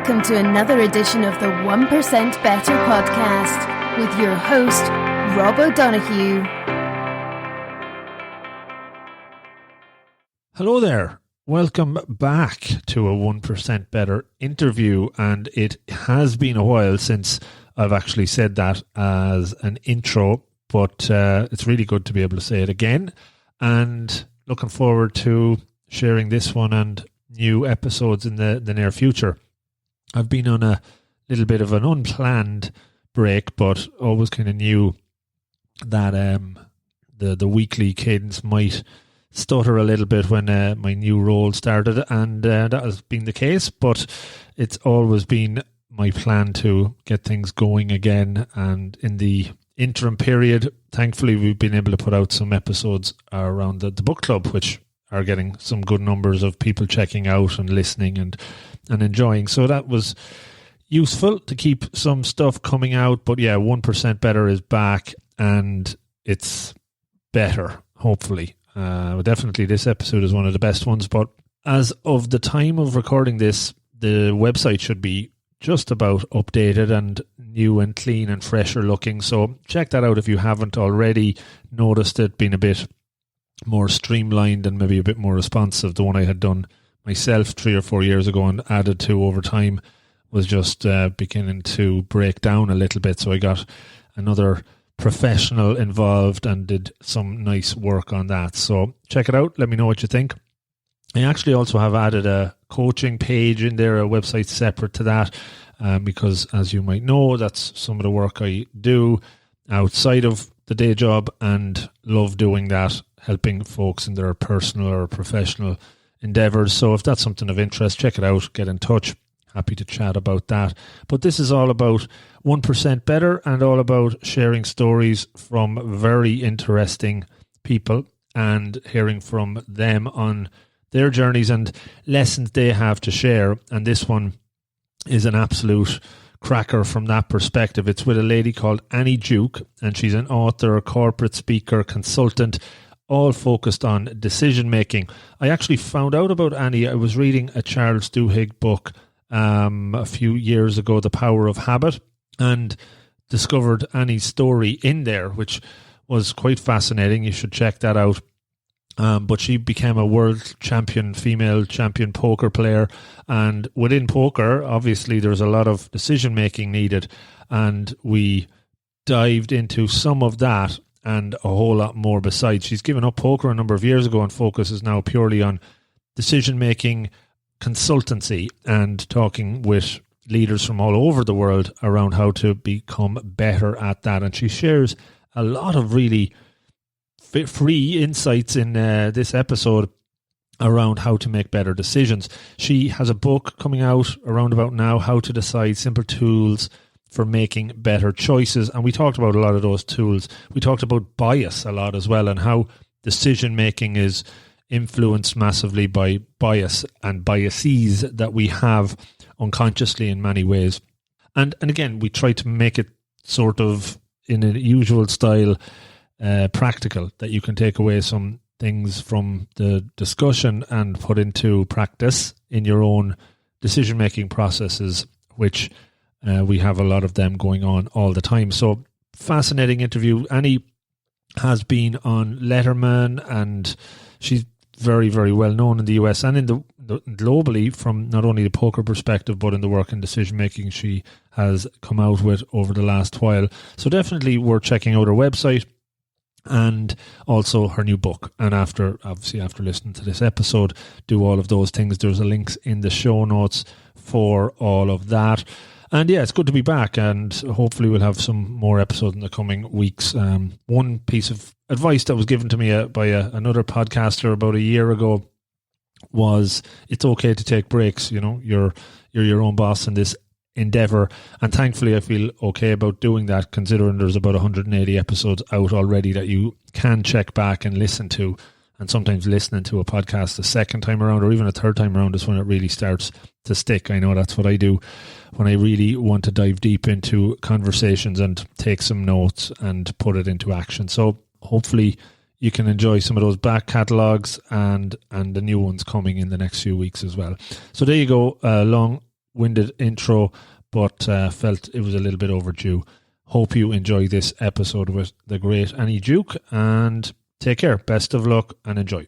Welcome to another edition of the 1% Better podcast with your host, Rob O'Donoghue. Hello there. Welcome back to a 1% Better interview, and it has been a while since I've actually said that as an intro, but it's really good to be able to say it again, and looking forward to sharing this one and new episodes in the near future. I've been on a little bit of an unplanned break, but always kind of knew that the weekly cadence might stutter a little bit when my new role started, and that has been the case, but it's always been my plan to get things going again. And in the interim period, thankfully, we've been able to put out some episodes around the book club, which are getting some good numbers of people checking out and listening and enjoying. So that was useful to keep some stuff coming out. But yeah, 1% Better is back, and it's better, hopefully. Definitely this episode is one of the best ones, but as of the time of recording this, the website should be just about updated and new and clean and fresher looking. So check that out if you haven't already noticed it being a bit more streamlined and maybe a bit more responsive. The one I had done myself 3 or 4 years ago and added to over time was just beginning to break down a little bit. So I got another professional involved and did some nice work on that. So check it out. Let me know what you think. I actually also have added a coaching page in there, a website separate to that, because as you might know, that's some of the work I do outside of the day job and love doing that, helping folks in their personal or professional endeavors. So if that's something of interest, check it out, get in touch. Happy to chat about that. But this is all about 1% Better and all about sharing stories from very interesting people and hearing from them on their journeys and lessons they have to share. And this one is an absolute cracker from that perspective. It's with a lady called Annie Duke, and she's an author, corporate speaker, consultant, all focused on decision making. I actually found out about Annie. I was reading a Charles Duhigg book a few years ago, The Power of Habit, and discovered Annie's story in there, which was quite fascinating. You should check that out. But she became a world champion, female champion poker player. And within poker, obviously, there's a lot of decision making needed. And we dived into some of that and a whole lot more besides. She's given up poker a number of years ago and focuses now purely on decision making, consultancy, and talking with leaders from all over the world around how to become better at that. And she shares a lot of really free insights in this episode around how to make better decisions. She has a book coming out around about now, How to Decide, Simple Tools for Making Better Choices. And we talked about a lot of those tools. We talked about bias a lot as well, and how decision making is influenced massively by bias and biases that we have unconsciously in many ways. And again, we try to make it sort of in a usual style practical, that you can take away some things from the discussion and put into practice in your own decision-making processes, which we have a lot of them going on all the time. So fascinating interview. Annie has been on Letterman, and she's very, very well known in the US and in the globally, from not only the poker perspective, but in the work and decision making she has come out with over the last while. So definitely worth checking out her website and also her new book. And after listening to this episode, do all of those things. There's a links in the show notes for all of that. And yeah, it's good to be back, and hopefully we'll have some more episodes in the coming weeks. One piece of advice that was given to me by another podcaster about a year ago was it's okay to take breaks. You know, you're your own boss in this endeavor, and thankfully I feel okay about doing that, considering there's about 180 episodes out already that you can check back and listen to. And sometimes listening to a podcast a second time around or even a third time around is when it really starts to stick. I know that's what I do when I really want to dive deep into conversations and take some notes and put it into action. So hopefully you can enjoy some of those back catalogues and the new ones coming in the next few weeks as well. So there you go, a long long-winded intro, but felt it was a little bit overdue. Hope you enjoy this episode with the great Annie Duke, and take care. Best of luck and enjoy.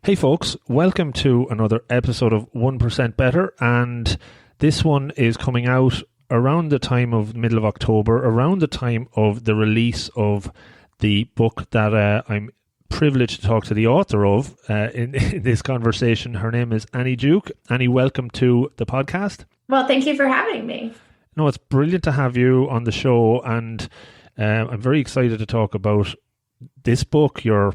Hey folks, welcome to another episode of 1% Better, and this one is coming out around the time of middle of October, around the time of the release of the book that I'm privileged to talk to the author of in this conversation. Her name is Annie Duke. Annie, welcome to the podcast. Well, thank you for having me. No, it's brilliant to have you on the show, and I'm very excited to talk about this book, your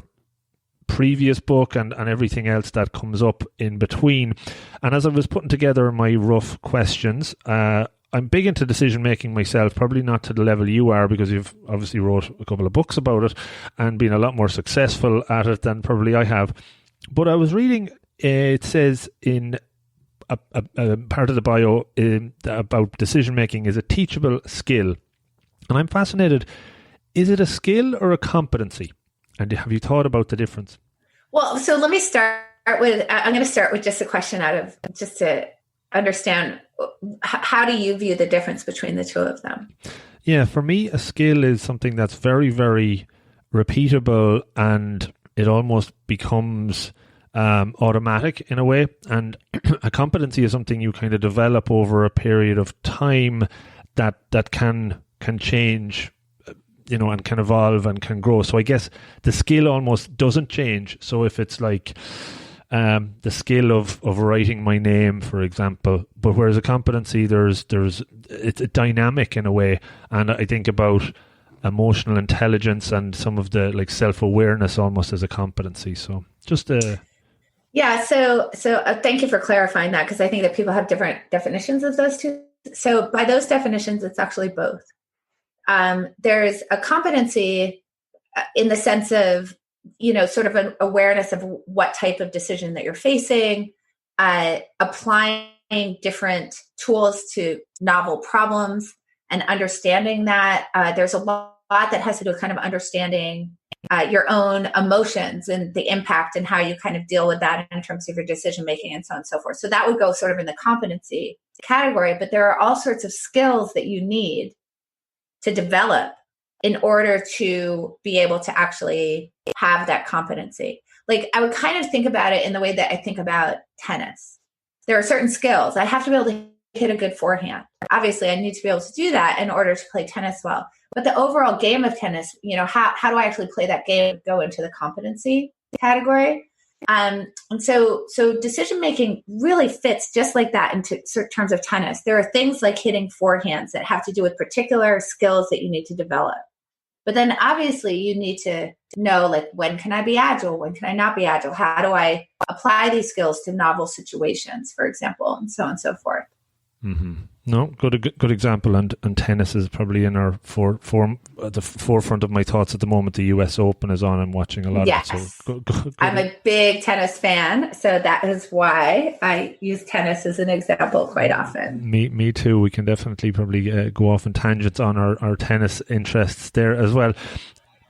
previous book, and everything else that comes up in between. And as I was putting together my rough questions, I'm big into decision making myself, probably not to the level you are, because you've obviously wrote a couple of books about it and been a lot more successful at it than probably I have. But I was reading, it says in a part of the bio about decision making is a teachable skill. And I'm fascinated, is it a skill or a competency? And have you thought about the difference? Well, so let me start with, I'm going to start with just a question out of, just to understand, how do you view the difference between the two of them? Yeah, for me, a skill is something that's very, very repeatable, and it almost becomes automatic in a way. And a competency is something you kind of develop over a period of time that can change, you know, and can evolve and can grow. So I guess the skill almost doesn't change. So if it's like the skill of writing my name, for example, but whereas a competency, it's a dynamic in a way. And I think about emotional intelligence and some of the like self-awareness almost as a competency. So just yeah. So thank you for clarifying that, because I think that people have different definitions of those two. So by those definitions, it's actually both. There's a competency in the sense of, you know, sort of an awareness of what type of decision that you're facing, applying different tools to novel problems and understanding that. There's a lot that has to do with kind of understanding your own emotions and the impact and how you kind of deal with that in terms of your decision making and so on and so forth. So that would go sort of in the competency category, but there are all sorts of skills that you need to develop in order to be able to actually have that competency. Like, I would kind of think about it in the way that I think about tennis. There are certain skills. I have to be able to hit a good forehand. Obviously, I need to be able to do that in order to play tennis well. But the overall game of tennis, you know, how do I actually play that game go into the competency category? And so decision-making really fits just like that into terms of tennis. There are things like hitting forehands that have to do with particular skills that you need to develop. But then obviously you need to know, like, when can I be agile? When can I not be agile? How do I apply these skills to novel situations, for example, and so on and so forth. Mm-hmm. No, good example. And tennis is probably in our at the forefront of my thoughts at the moment. The US Open is on. I'm watching a lot of it. So good. I'm a big tennis fan, so that is why I use tennis as an example quite often. Me too. We can definitely probably go off in tangents on our tennis interests there as well.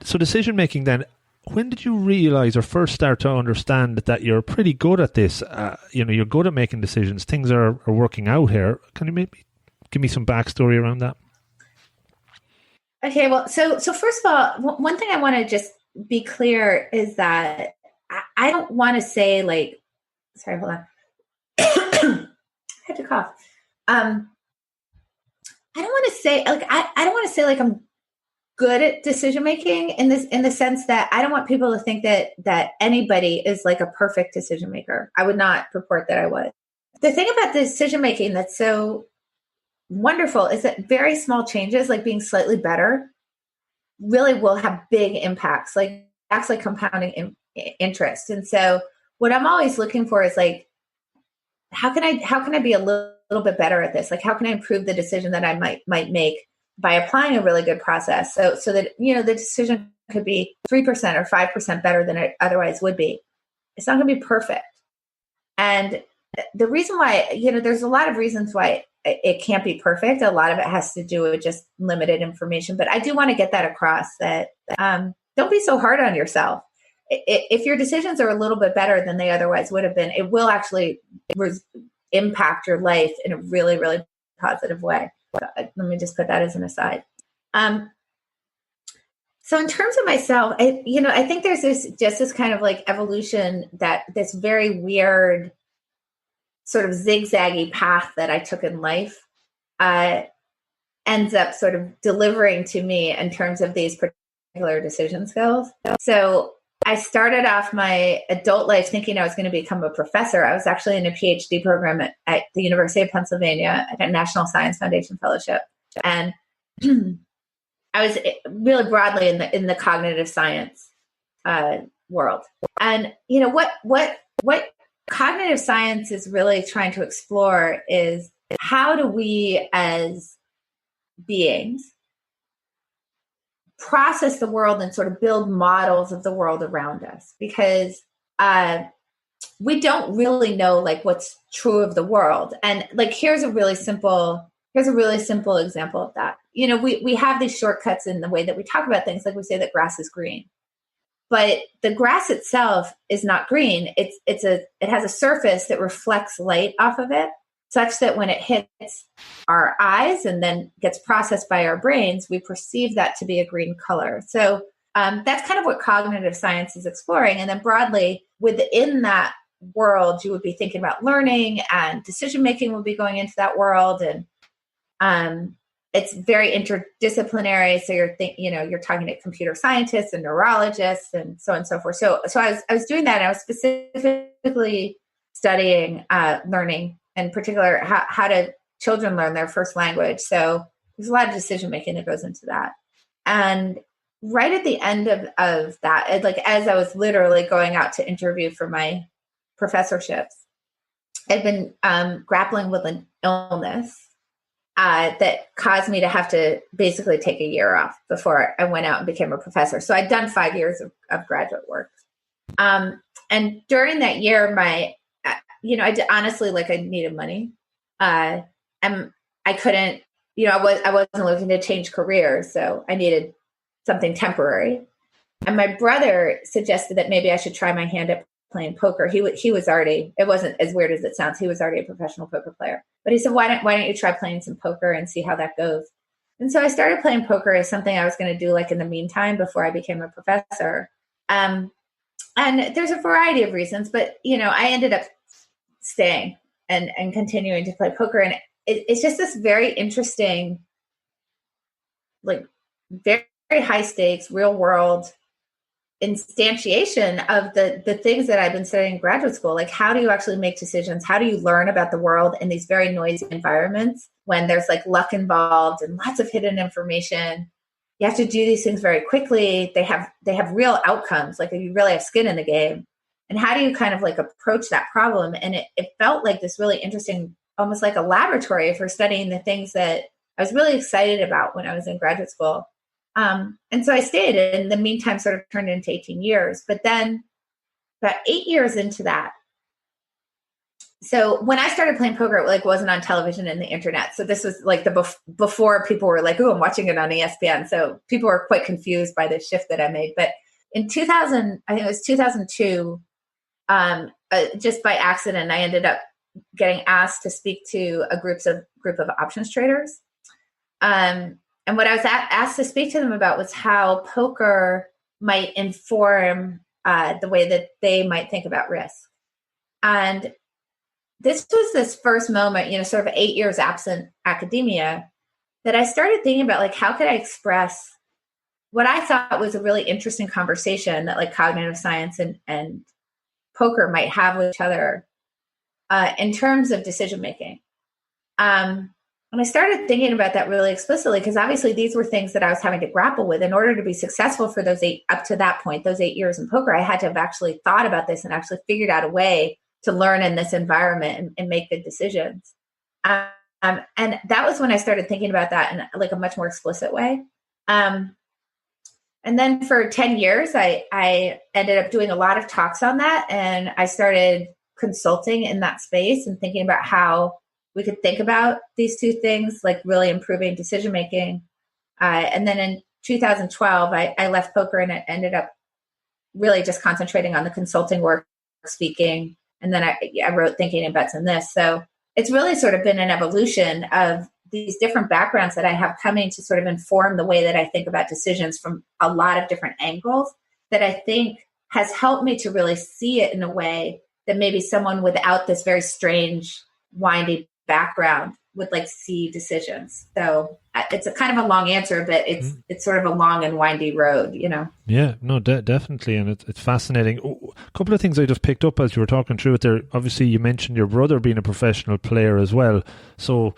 So decision making then. When did you realize or first start to understand that you're pretty good at this? You're good at making decisions. Things are working out here. Can you maybe give me some backstory around that? Okay, well, so first of all, one thing I want to just be clear is that I don't want to say like, sorry, hold on. I had to cough. I don't want to say like I don't want to say like I'm good at decision making in the sense that I don't want people to think that anybody is like a perfect decision maker. I would not purport that I was. The thing about decision making that's so wonderful is that very small changes, like being slightly better, really will have big impacts, like actually compounding interest. And so what I'm always looking for is like, how can I be a little bit better at this? Like, how can I improve the decision that I might make by applying a really good process, so that, you know, the decision could be 3% or 5% better than it otherwise would be. It's not going to be perfect. And the reason why, you know, there's a lot of reasons why it can't be perfect. A lot of it has to do with just limited information. But I do want to get that across, that don't be so hard on yourself. if your decisions are a little bit better than they otherwise would have been, it will actually impact your life in a really, really positive way. So, let me just put that as an aside. So in terms of myself, I think there's this kind of like evolution, that this very weird sort of zigzaggy path that I took in life ends up sort of delivering to me in terms of these particular decision skills. So I started off my adult life thinking I was going to become a professor. I was actually in a PhD program at the University of Pennsylvania at a National Science Foundation Fellowship. And I was really broadly in the cognitive science world. And what cognitive science is really trying to explore is, how do we as beings process the world and sort of build models of the world around us? Because we don't really know like what's true of the world. And like, here's a really simple example of that. We have these shortcuts in the way that we talk about things. Like we say that grass is green, but the grass itself is not green. It has a surface that reflects light off of it, such that when it hits our eyes and then gets processed by our brains, we perceive that to be a green color. So that's kind of what cognitive science is exploring. And then broadly within that world, you would be thinking about learning, and decision-making would be going into that world. And it's very interdisciplinary. So you're talking to computer scientists and neurologists and so on and so forth. So I was doing that. And I was specifically studying learning, in particular, how do children learn their first language. So there's a lot of decision making that goes into that. And right at the end of that, like as I was literally going out to interview for my professorships, I'd been grappling with an illness that caused me to have to basically take a year off before I went out and became a professor. So I'd done 5 years of graduate work. And during that year, honestly, like I needed money. And I couldn't, I wasn't looking to change careers. So I needed something temporary. And my brother suggested that maybe I should try my hand at playing poker. He was already, it wasn't as weird as it sounds, he was already a professional poker player. But he said, why don't you try playing some poker and see how that goes? And so I started playing poker as something I was going to do like in the meantime before I became a professor. And there's a variety of reasons, but I ended up staying and continuing to play poker. And it's just this very interesting, like very, very high stakes, real world instantiation of the things that I've been studying in graduate school. Like, how do you actually make decisions? How do you learn about the world in these very noisy environments when there's like luck involved and lots of hidden information? You have to do these things very quickly. They have real outcomes. Like, you really have skin in the game. And how do you kind of like approach that problem? And it felt like this really interesting, almost like a laboratory for studying the things that I was really excited about when I was in graduate school. And so I stayed, and in the meantime sort of turned into 18 years. But then about 8 years into that, so when I started playing poker, it like wasn't on television and the internet. So this was like before people were like, oh, I'm watching it on ESPN. So people were quite confused by the shift that I made. But in 2000, I think it was 2002, just by accident, I ended up getting asked to speak to a group of options traders. And what I was asked to speak to them about was how poker might inform the way that they might think about risk. And this was this first moment, sort of 8 years absent academia, that I started thinking about, like, how could I express what I thought was a really interesting conversation that like cognitive science and poker might have with each other in terms of decision making. And I started thinking about that really explicitly, because obviously these were things that I was having to grapple with in order to be successful for those 8 years in poker. I had to have actually thought about this and actually figured out a way to learn in this environment and make good decisions. And that was when I started thinking about that in like a much more explicit way. And then for 10 years, I ended up doing a lot of talks on that. And I started consulting in that space and thinking about how we could think about these two things, like really improving decision-making. And then in 2012, I left poker and I ended up really just concentrating on the consulting work, speaking. And then I wrote Thinking in Bets in this. So it's really sort of been an evolution of these different backgrounds that I have coming to sort of inform the way that I think about decisions from a lot of different angles that I think has helped me to really see it in a way that maybe someone without this very strange, windy background would like see decisions. So it's a kind of a long answer, but it's sort of a long and windy road, you know? Yeah, no, definitely. And it's fascinating. A couple of things I just picked up as you were talking through it there. Obviously, you mentioned your brother being a professional player as well. So,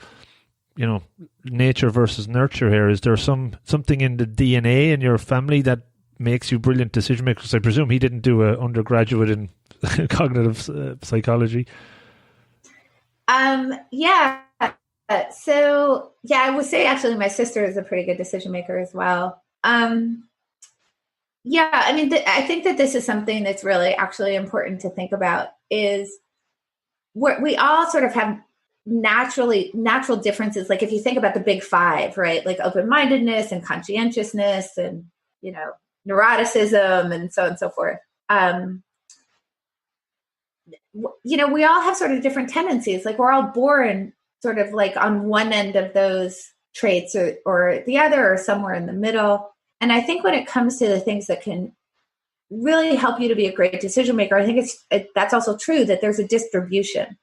you know, nature versus nurture here. Is there something in the DNA in your family that makes you brilliant decision makers? I presume he didn't do an undergraduate in cognitive psychology. Yeah. So yeah, I would say actually my sister is a pretty good decision maker as well. Yeah, I mean, I think that this is something that's really actually important to think about is we all sort of have natural differences. Like if you think about the big five, right? Like open-mindedness and conscientiousness and, you know, neuroticism and so on and so forth. You know, we all have sort of different tendencies. Like we're all born sort of like on one end of those traits or the other or somewhere in the middle. And I think when it comes to the things that can really help you to be a great decision maker, I think that's also true that there's a distribution,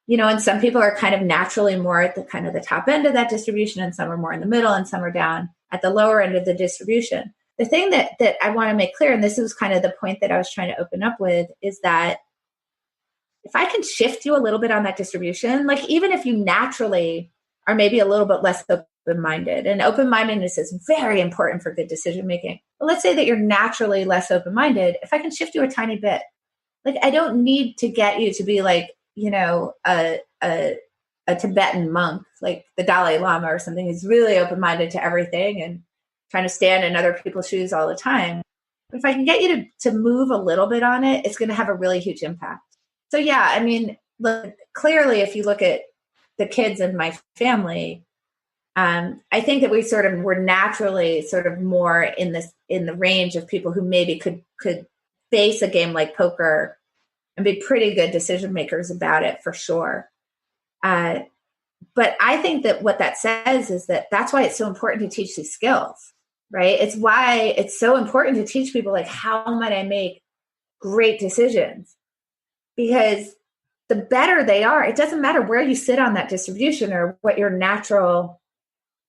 you know, and some people are kind of naturally more at the kind of the top end of that distribution and some are more in the middle and some are down at the lower end of the distribution. The thing that I want to make clear, and this was kind of the point that I was trying to open up with, is that if I can shift you a little bit on that distribution, like even if you naturally are maybe a little bit less open-minded, and open-mindedness is very important for good decision-making. But let's say that you're naturally less open-minded. If I can shift you a tiny bit, like I don't need to get you to be like, you know, a Tibetan monk, like the Dalai Lama or something who's really open-minded to everything and trying to stand in other people's shoes all the time. But if I can get you to move a little bit on it, it's going to have a really huge impact. So yeah, I mean, look, clearly, if you look at the kids in my family, I think that we sort of were naturally sort of more in the range of people who maybe could face a game like poker and be pretty good decision makers about it for sure. But I think that what that says is that that's why it's so important to teach these skills, right? It's why it's so important to teach people like how might I make great decisions. Because the better they are, it doesn't matter where you sit on that distribution or what your natural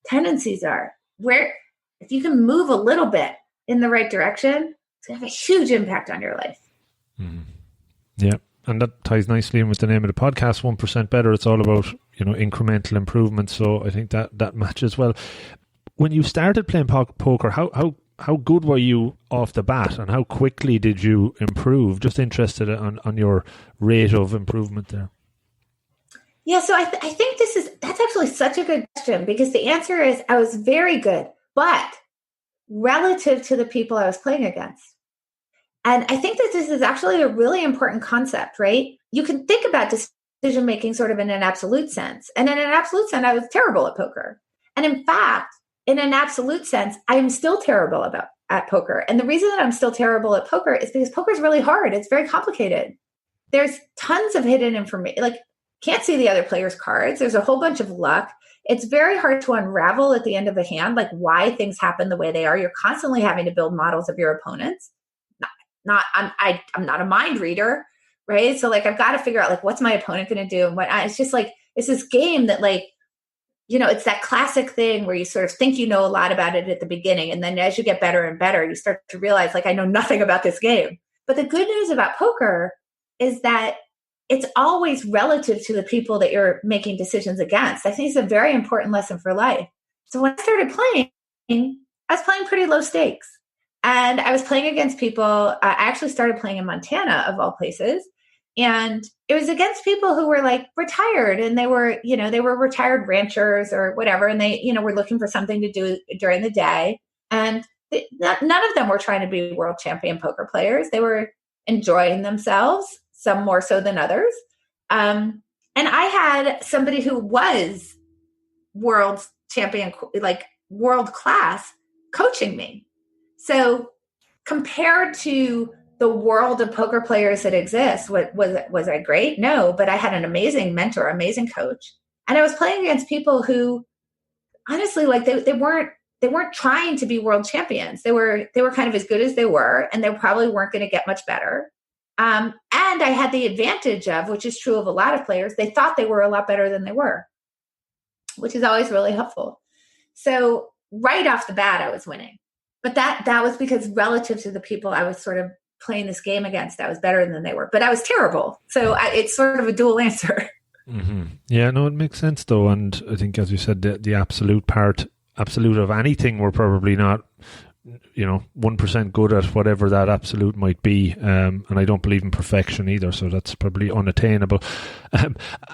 tendencies are. Where, if you can move a little bit in the right direction, it's going to have a huge impact on your life. Mm. Yeah. And that ties nicely in with the name of the podcast, 1% Better. It's all about, you know, incremental improvement. So I think that matches well. When you started playing poker, how good were you off the bat and how quickly did you improve? Just interested on your rate of improvement there. Yeah, so I think that's actually such a good question because the answer is I was very good, but relative to the people I was playing against. And I think that this is actually a really important concept, right? You can think about decision making sort of in an absolute sense. And in an absolute sense, I was terrible at poker. And in fact, in an absolute sense, I am still terrible at poker. And the reason that I'm still terrible at poker is because poker is really hard. It's very complicated. There's tons of hidden information. Like, can't see the other player's cards. There's a whole bunch of luck. It's very hard to unravel at the end of a hand, like why things happen the way they are. You're constantly having to build models of your opponents. I'm not a mind reader, right? So like, I've got to figure out like, what's my opponent going to do? And it's just like, it's this game that like, you know, it's that classic thing where you sort of think you know a lot about it at the beginning. And then as you get better and better, you start to realize like, I know nothing about this game. But the good news about poker is that it's always relative to the people that you're making decisions against. I think it's a very important lesson for life. So when I started playing, I was playing pretty low stakes. And I was playing against people. I actually started playing in Montana, of all places. And it was against people who were like retired and they were retired ranchers or whatever. And they, were looking for something to do during the day. And none of them were trying to be world champion poker players. They were enjoying themselves, some more so than others. And I had somebody who was world champion, like world class, coaching me. So compared to the world of poker players that exist. Was I great? No, but I had an amazing mentor, amazing coach. And I was playing against people who honestly, like they weren't trying to be world champions. They were kind of as good as they were, and they probably weren't going to get much better. And I had the advantage of, which is true of a lot of players, they thought they were a lot better than they were, which is always really helpful. So right off the bat, I was winning. But that was because relative to the people I was sort of playing this game against, I was better than they were. But I was terrible. So it's sort of a dual answer. Mm-hmm. Yeah, no, it makes sense though. And I think, as you said, the absolute of anything, we're probably not, 1% good at whatever that absolute might be. And I don't believe in perfection either. So that's probably unattainable.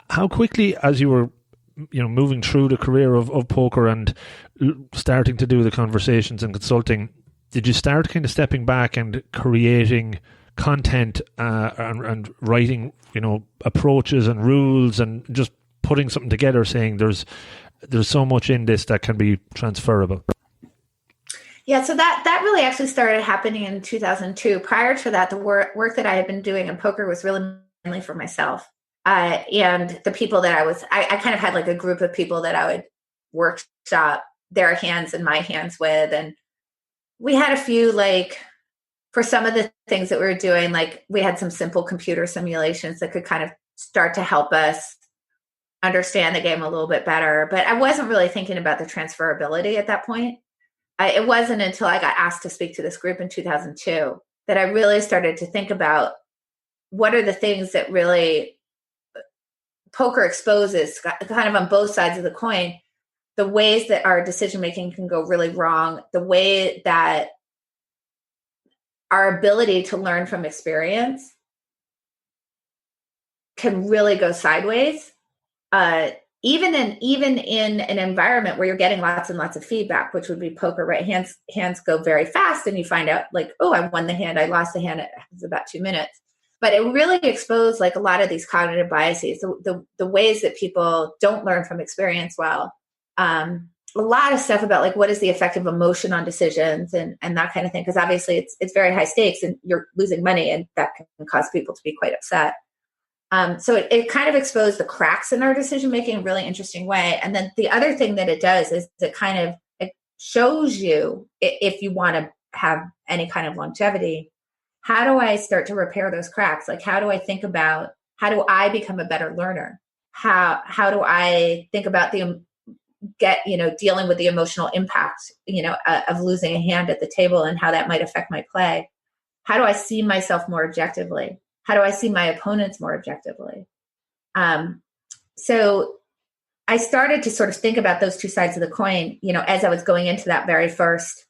How quickly, as you were moving through the career of poker and starting to do the conversations and consulting, did you start kind of stepping back and creating content and writing, approaches and rules and just putting something together, saying there's so much in this that can be transferable? Yeah, so that really actually started happening in 2002. Prior to that, the work that I had been doing in poker was really mainly for myself. And the people that I kind of had like a group of people that I would workshop their hands and my hands with. And we had a few, like, for some of the things that we were doing, like we had some simple computer simulations that could kind of start to help us understand the game a little bit better. But I wasn't really thinking about the transferability at that point. It wasn't until I got asked to speak to this group in 2002 that I really started to think about what are the things that really poker exposes, kind of on both sides of the coin, the ways that our decision-making can go really wrong, the way that our ability to learn from experience can really go sideways. Even in an environment where you're getting lots and lots of feedback, which would be poker, right? Hands go very fast and you find out like, oh, I won the hand, I lost the hand. It was about 2 minutes. But it really exposed like a lot of these cognitive biases, the ways that people don't learn from experience well. A lot of stuff about like what is the effect of emotion on decisions and that kind of thing. Because obviously it's very high stakes and you're losing money and that can cause people to be quite upset. So it kind of exposed the cracks in our decision-making in a really interesting way. And then the other thing that it does is it shows you, if you want to have any kind of longevity, how do I start to repair those cracks? Like, how do I think about, how do I become a better learner? How do I think about dealing with the emotional impact, of losing a hand at the table and how that might affect my play? How do I see myself more objectively? How do I see my opponents more objectively? So I started to sort of think about those two sides of the coin, as I was going into that very first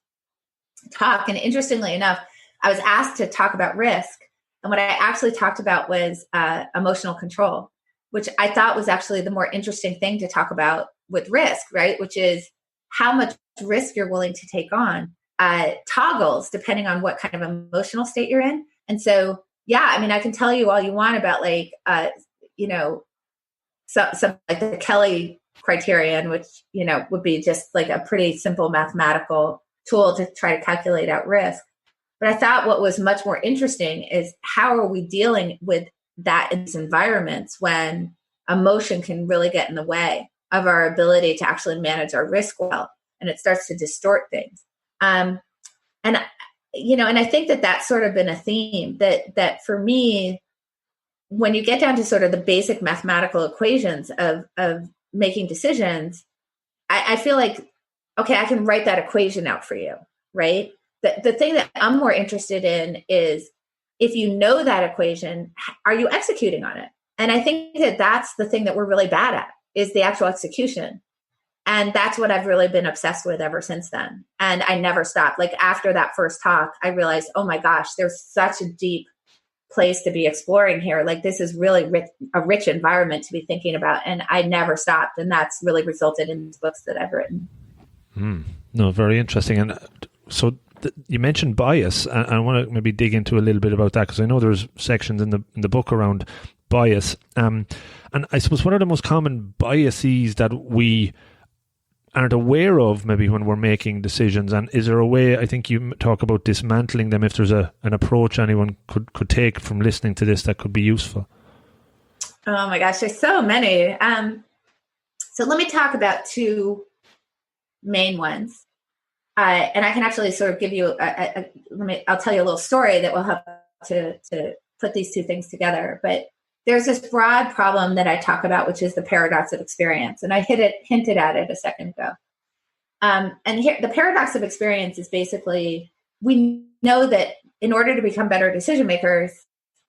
talk. And interestingly enough, I was asked to talk about risk. And what I actually talked about was emotional control, which I thought was actually the more interesting thing to talk about with risk, right? Which is how much risk you're willing to take on, toggles depending on what kind of emotional state you're in. And so, yeah, I mean, I can tell you all you want about like, some like the Kelly criterion, which, would be just like a pretty simple mathematical tool to try to calculate out risk. But I thought what was much more interesting is how are we dealing with that in these environments when emotion can really get in the way of our ability to actually manage our risk well, and it starts to distort things. And I think that that's sort of been a theme that for me, when you get down to sort of the basic mathematical equations of making decisions, I feel like, okay, I can write that equation out for you, right? The thing that I'm more interested in is if you know that equation, are you executing on it? And I think that that's the thing that we're really bad at is the actual execution. And that's what I've really been obsessed with ever since then. And I never stopped. Like after that first talk, I realized, oh my gosh, there's such a deep place to be exploring here. Like this is really a rich environment to be thinking about. And I never stopped. And that's really resulted in these books that I've written. No, very interesting. And so you mentioned bias. And I want to maybe dig into a little bit about that because I know there's sections in the book around bias. And I suppose one of the most common biases that we aren't aware of maybe when we're making decisions? And is there a way, I think you talk about dismantling them, if there's an approach anyone could take from listening to this that could be useful? Oh my gosh, there's so many. So let me talk about two main ones. And I can actually sort of give you I'll tell you a little story that will help to put these two things together. But there's this broad problem that I talk about, which is the paradox of experience. And I hinted at it a second ago. And here, the paradox of experience is basically, we know that in order to become better decision makers,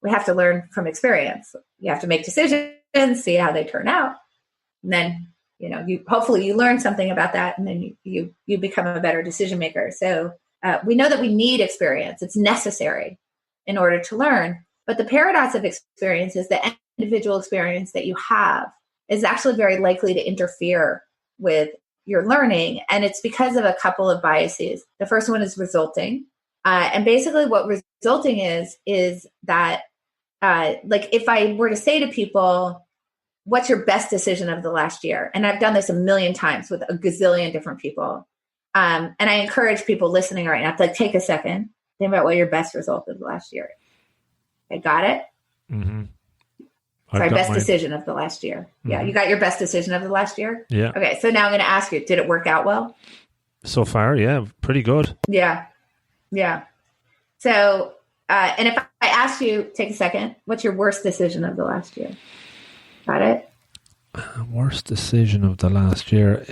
we have to learn from experience. You have to make decisions, see how they turn out. And then, hopefully you learn something about that, and then you become a better decision maker. So we know that we need experience. It's necessary in order to learn. But the paradox of experience is the individual experience that you have is actually very likely to interfere with your learning. And it's because of a couple of biases. The first one is resulting. And basically what resulting is that, like if I were to say to people, what's your best decision of the last year? And I've done this a million times with a gazillion different people. And I encourage people listening right now to take a second, think about what your best result of the last year is. I got it. Mm-hmm. Sorry, best decision of the last year. Yeah, Mm-hmm. you got your best decision of the last year? Yeah. Okay, so now I'm going to ask you, did it work out well? So far, yeah, pretty good. Yeah. So, and if I ask you, take a second, what's your worst decision of the last year? Got it? Worst decision of the last year.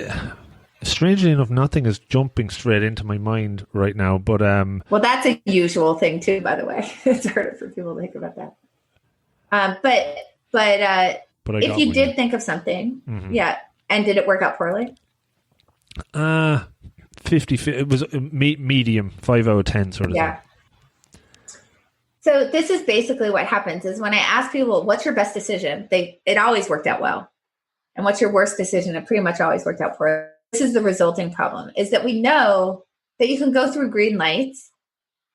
Strangely enough, nothing is jumping straight into my mind right now. But well, that's a usual thing too, by the way. It's harder for people to think about that. But if you did think of something, yeah, and did it work out poorly? 50. It was medium, 5 out of 10 sort of thing. So this is basically what happens is when I ask people, what's your best decision? It always worked out well. And what's your worst decision? It pretty much always worked out poorly. This is the resulting problem, is that we know that you can go through green lights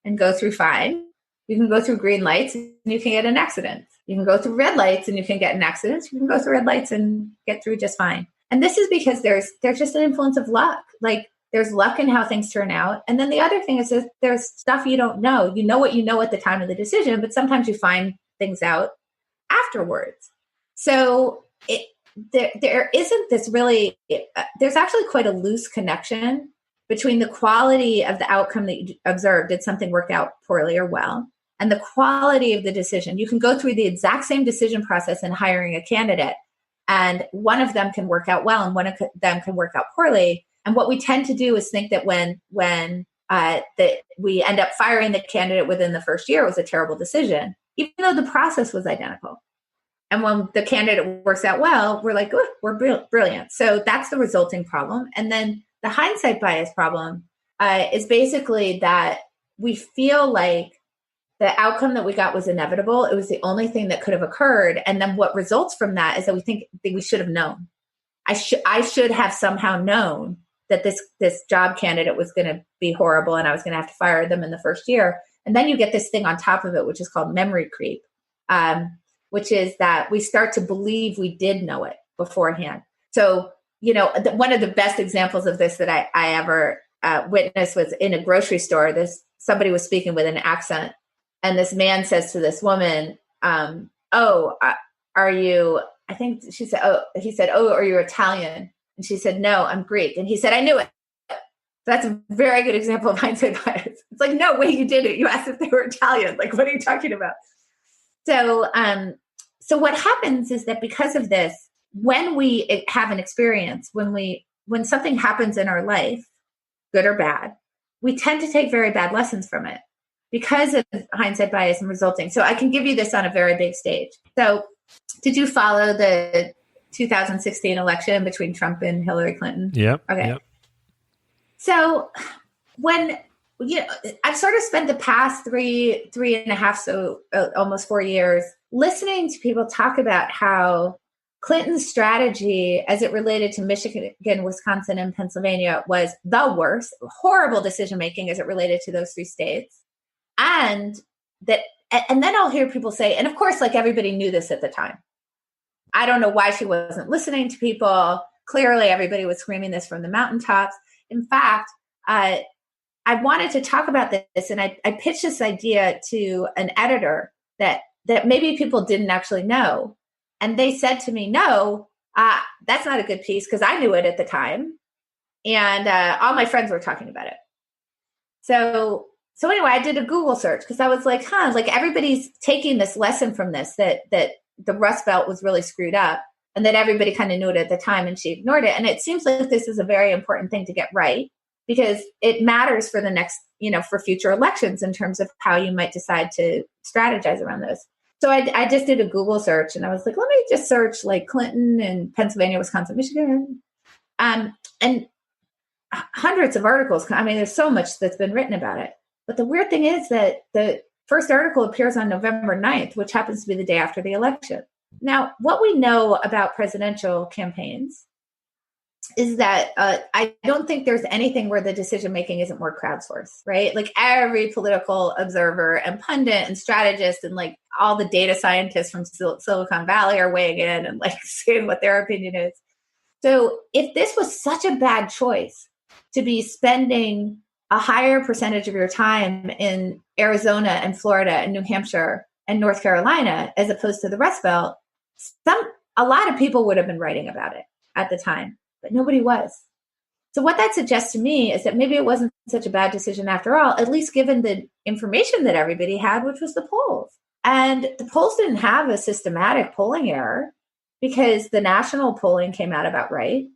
and go through fine. You can go through green lights and you can get an accident. You can go through red lights and you can get an accident. You can go through red lights and get through just fine. And this is because there's just an influence of luck. Like there's luck in how things turn out. And then the other thing is that there's stuff you don't know. You know what you know at the time of the decision, but sometimes you find things out afterwards. So there isn't this really, there's actually quite a loose connection between the quality of the outcome that you observed, did something work out poorly or well, and the quality of the decision. You can go through the exact same decision process in hiring a candidate, and one of them can work out well and one of them can work out poorly. And what we tend to do is think that when we end up firing the candidate within the first year, it was a terrible decision, even though the process was identical. And when the candidate works out well, we're like, oh, we're brilliant. So that's the resulting problem. And then the hindsight bias problem is basically that we feel like the outcome that we got was inevitable. It was the only thing that could have occurred. And then what results from that is that we think that we should have known. I should have somehow known that this job candidate was going to be horrible and I was going to have to fire them in the first year. And then you get this thing on top of it, which is called memory creep. Which is that we start to believe we did know it beforehand. So, one of the best examples of this that I ever witnessed was in a grocery store. Somebody was speaking with an accent, and this man says to this woman, are you, I think she said, he said, are you Italian? And she said, no, I'm Greek. And he said, I knew it. That's a very good example of hindsight bias. It's like, no way, you did it. You asked if they were Italian. Like, what are you talking about? So what happens is that because of this, when we have an experience, when something happens in our life, good or bad, we tend to take very bad lessons from it because of hindsight bias and resulting. So I can give you this on a very big stage. So did you follow the 2016 election between Trump and Hillary Clinton? Yeah. Okay. Yep. So when I've sort of spent the past three and a half, so almost 4 years, listening to people talk about how Clinton's strategy as it related to Michigan, Wisconsin, and Pennsylvania was the worst, horrible decision-making as it related to those three states. And then I'll hear people say, and of course, like everybody knew this at the time. I don't know why she wasn't listening to people. clearly everybody was screaming this from the mountaintops. In fact, I wanted to talk about this, and I pitched this idea to an editor that maybe people didn't actually know. And they said to me, no, that's not a good piece, because I knew it at the time. And all my friends were talking about it. So anyway, I did a Google search, because I was like, like everybody's taking this lesson from this, that the Rust Belt was really screwed up, and that everybody kind of knew it at the time, and she ignored it. And it seems like this is a very important thing to get right, because it matters for the next, for future elections in terms of how you might decide to strategize around those. So I just did a Google search, and I was like, let me just search like Clinton and Pennsylvania, Wisconsin, Michigan. And hundreds of articles. I mean, there's so much that's been written about it. But the weird thing is that the first article appears on November 9th, which happens to be the day after the election. Now, what we know about presidential campaigns is that I don't think there's anything where the decision-making isn't more crowdsourced, right? Like every political observer and pundit and strategist and like all the data scientists from Silicon Valley are weighing in and like saying what their opinion is. So if this was such a bad choice to be spending a higher percentage of your time in Arizona and Florida and New Hampshire and North Carolina, as opposed to the Rust Belt, a lot of people would have been writing about it at the time, but nobody was. So what that suggests to me is that maybe it wasn't such a bad decision after all, at least given the information that everybody had, which was the polls. And the polls didn't have a systematic polling error, because the national polling came out about right.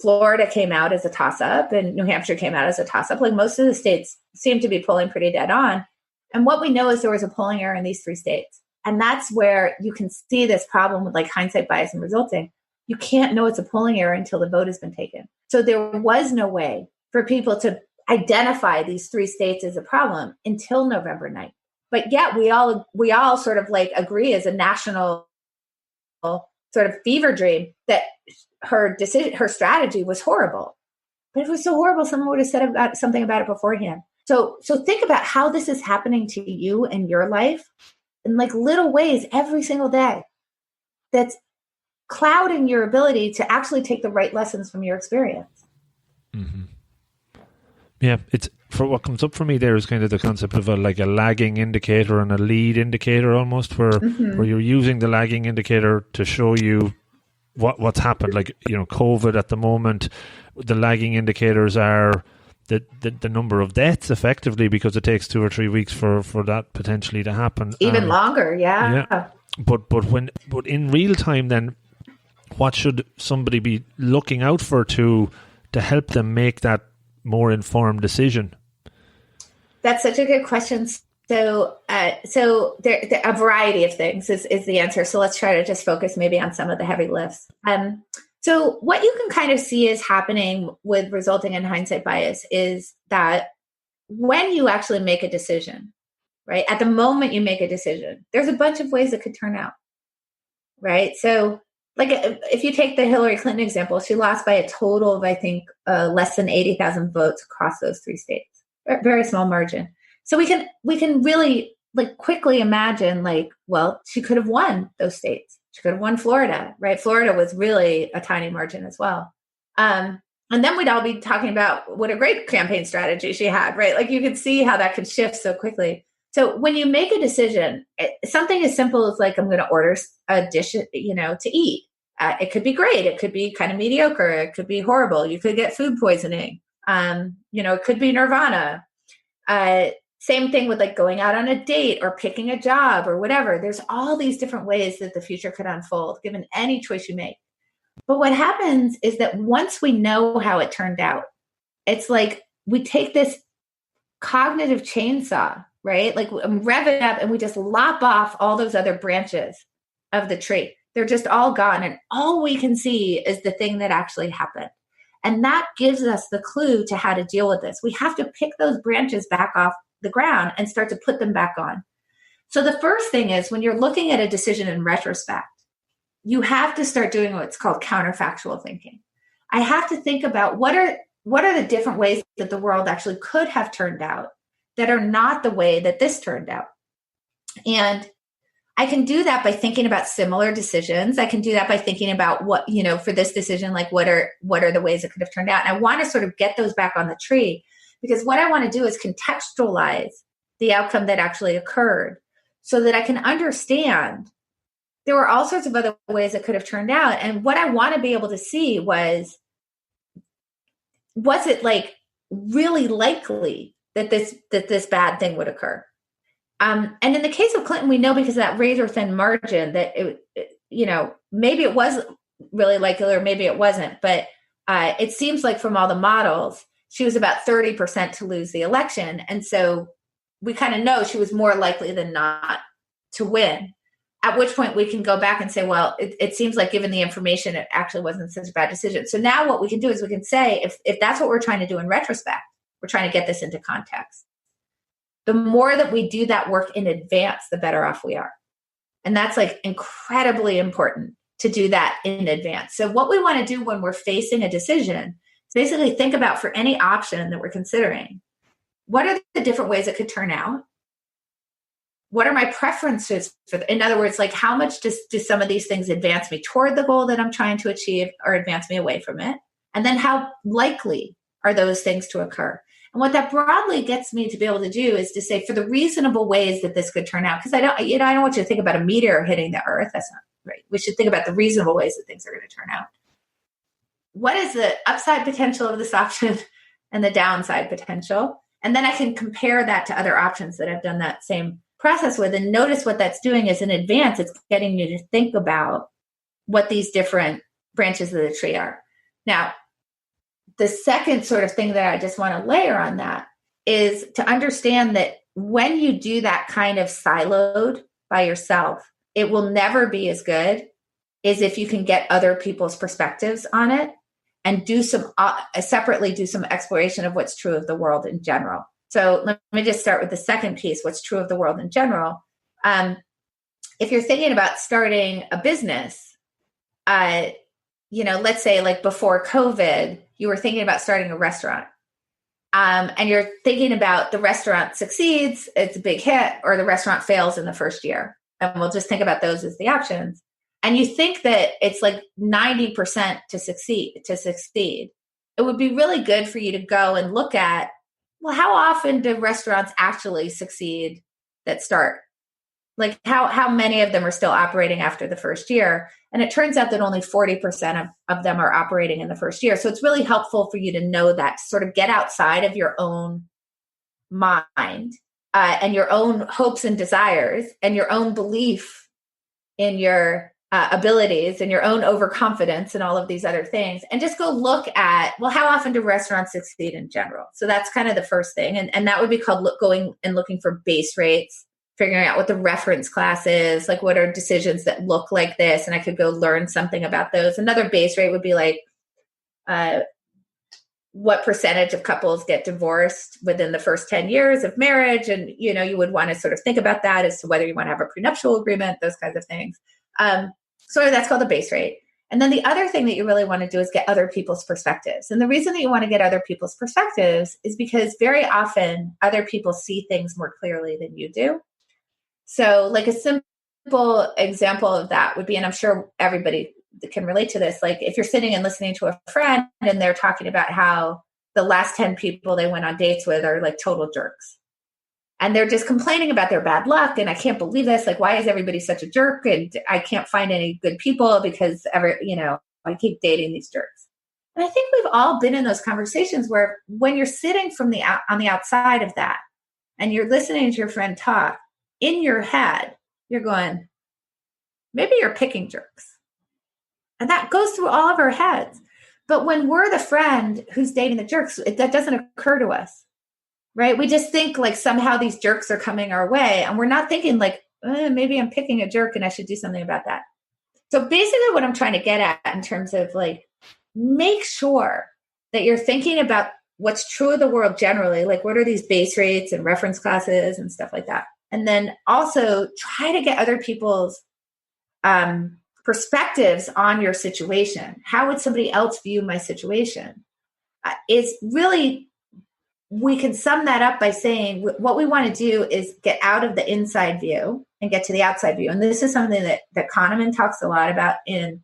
Florida came out as a toss-up, and New Hampshire came out as a toss-up. Like most of the states seem to be polling pretty dead on. And what we know is there was a polling error in these three states. And that's where you can see this problem with like hindsight bias and resulting. You can't know it's a polling error until the vote has been taken. So there was no way for people to identify these three states as a problem until November 9th. But yet we all sort of like agree as a national sort of fever dream that her strategy was horrible. But if it was so horrible, someone would have said something about it beforehand. So think about how this is happening to you in your life in like little ways every single day. That's clouding your ability to actually take the right lessons from your experience. Mm-hmm. Yeah, it's for what comes up for me there is kind of the concept of a lagging indicator and a lead indicator almost, where you're using the lagging indicator to show you what's happened. Like, COVID at the moment, the lagging indicators are the number of deaths effectively, because it takes 2 or 3 weeks for that potentially to happen. Even longer, yeah. But in real time then, what should somebody be looking out for to help them make that more informed decision? That's such a good question. So there a variety of things is the answer. So let's try to just focus maybe on some of the heavy lifts. So what you can kind of see is happening with resulting in hindsight bias is that when you actually make a decision, right, at the moment you make a decision, there's a bunch of ways it could turn out, right? So like if you take the Hillary Clinton example, she lost by a total of, I think, less than 80,000 votes across those three states, very small margin. So we can really like quickly imagine like, well, she could have won those states. She could have won Florida, right? Florida was really a tiny margin as well. And then we'd all be talking about what a great campaign strategy she had, right? Like you could see how that could shift so quickly. So when you make a decision, something as simple as like, I'm going to order a dish, to eat. It could be great. It could be kind of mediocre. It could be horrible. You could get food poisoning. It could be nirvana. Same thing with like going out on a date or picking a job or whatever. There's all these different ways that the future could unfold given any choice you make. But what happens is that once we know how it turned out, it's like we take this cognitive chainsaw, right? Like rev it up and we just lop off all those other branches of the tree. They're just all gone. And all we can see is the thing that actually happened. And that gives us the clue to how to deal with this. We have to pick those branches back off the ground and start to put them back on. So the first thing is when you're looking at a decision in retrospect, you have to start doing what's called counterfactual thinking. I have to think about what are the different ways that the world actually could have turned out that are not the way that this turned out. And I can do that by thinking about similar decisions. I can do that by thinking about what, for this decision, like what are the ways it could have turned out. And I want to sort of get those back on the tree, because what I want to do is contextualize the outcome that actually occurred so that I can understand there were all sorts of other ways it could have turned out. And what I want to be able to see was it like really likely that this bad thing would occur? And in the case of Clinton, we know because of that razor thin margin that maybe it was really likely or maybe it wasn't. But it seems like from all the models, she was about 30% to lose the election. And so we kind of know she was more likely than not to win. At which point we can go back and say, well, it seems like given the information, it actually wasn't such a bad decision. So now what we can do is we can say, if that's what we're trying to do in retrospect, we're trying to get this into context. The more that we do that work in advance, the better off we are. And that's like incredibly important to do that in advance. So what we want to do when we're facing a decision is basically think about, for any option that we're considering, what are the different ways it could turn out? What are my preferences for, in other words, like how much do some of these things advance me toward the goal that I'm trying to achieve or advance me away from it? And then how likely are those things to occur? And what that broadly gets me to be able to do is to say, for the reasonable ways that this could turn out, because I don't want you to think about a meteor hitting the earth. That's not right. We should think about the reasonable ways that things are going to turn out. What is the upside potential of this option and the downside potential? And then I can compare that to other options that I've done that same process with, and notice what that's doing is in advance, it's getting you to think about what these different branches of the tree are. Now, the second sort of thing that I just want to layer on that is to understand that when you do that kind of siloed by yourself, it will never be as good as if you can get other people's perspectives on it and do some separately do some exploration of what's true of the world in general. So let me just start with the second piece, what's true of the world in general. If you're thinking about starting a business, let's say like before COVID, you were thinking about starting a restaurant. And you're thinking about the restaurant succeeds, it's a big hit, or the restaurant fails in the first year. And we'll just think about those as the options. And you think that it's like 90% to succeed. It would be really good for you to go and look at, well, how often do restaurants actually succeed that start? Like how many of them are still operating after the first year? And it turns out that only 40% of them are operating in the first year. So it's really helpful for you to know that, sort of get outside of your own mind and your own hopes and desires and your own belief in your abilities and your own overconfidence and all of these other things, and just go look at, well, how often do restaurants succeed in general? So that's kind of the first thing. And that would be called going and looking for base rates, figuring out what the reference class is, like what are decisions that look like this, and I could go learn something about those. Another base rate would be like, what percentage of couples get divorced within the first 10 years of marriage? And, you would want to sort of think about that as to whether you want to have a prenuptial agreement, those kinds of things. So that's called the base rate. And then the other thing that you really want to do is get other people's perspectives. And the reason that you want to get other people's perspectives is because very often other people see things more clearly than you do. So like a simple example of that would be, and I'm sure everybody can relate to this, like if you're sitting and listening to a friend and they're talking about how the last 10 people they went on dates with are like total jerks. And they're just complaining about their bad luck. And I can't believe this. Like, why is everybody such a jerk? And I can't find any good people because I keep dating these jerks. And I think we've all been in those conversations where when you're sitting on the outside of that and you're listening to your friend talk, in your head, you're going, maybe you're picking jerks. And that goes through all of our heads. But when we're the friend who's dating the jerks, that doesn't occur to us. Right? We just think like somehow these jerks are coming our way, and we're not thinking like, maybe I'm picking a jerk and I should do something about that. So basically what I'm trying to get at in terms of like, make sure that you're thinking about what's true of the world generally, like what are these base rates and reference classes and stuff like that. And then also try to get other people's perspectives on your situation. How would somebody else view my situation? Is really we can sum that up by saying what we want to do is get out of the inside view and get to the outside view. And this is something that Kahneman talks a lot about in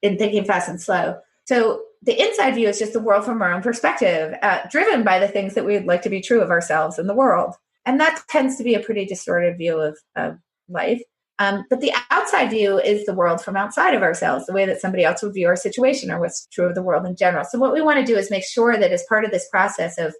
Thinking Fast and Slow. So the inside view is just the world from our own perspective, driven by the things that we'd like to be true of ourselves and the world. And that tends to be a pretty distorted view of life. But the outside view is the world from outside of ourselves, the way that somebody else would view our situation or what's true of the world in general. So what we want to do is make sure that as part of this process of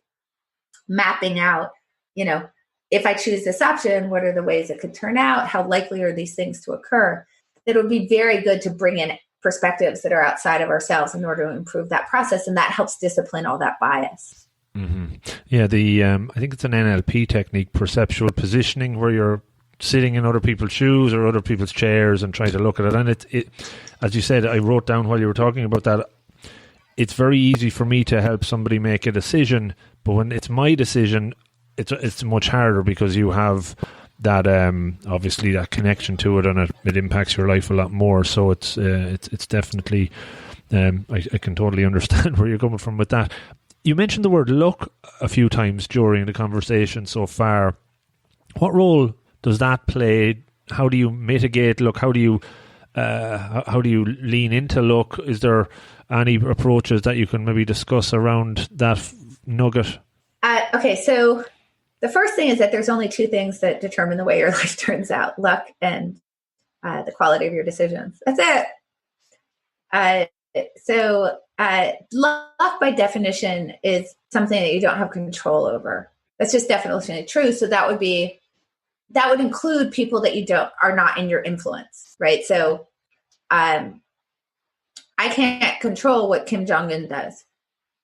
mapping out, if I choose this option, what are the ways it could turn out? How likely are these things to occur? It would be very good to bring in perspectives that are outside of ourselves in order to improve that process. And that helps discipline all that bias. Mm-hmm. Yeah, I think it's an NLP technique, perceptual positioning, where you're sitting in other people's shoes or other people's chairs and trying to look at it. And it, as you said, I wrote down while you were talking about that, it's very easy for me to help somebody make a decision, but when it's my decision, it's much harder because you have that obviously that connection to it, and it impacts your life a lot more. So it's definitely I can totally understand where you're coming from with that. You mentioned the word luck a few times during the conversation so far. What role does that play? How do you mitigate luck? How do you lean into luck? Is there any approaches that you can maybe discuss around that nugget? Okay, so the first thing is that there's only two things that determine the way your life turns out: luck and the quality of your decisions. That's it. So luck by definition is something that you don't have control over. That's just definitionally true. So that would include people that are not in your influence, right? So I can't control what Kim Jong-un does.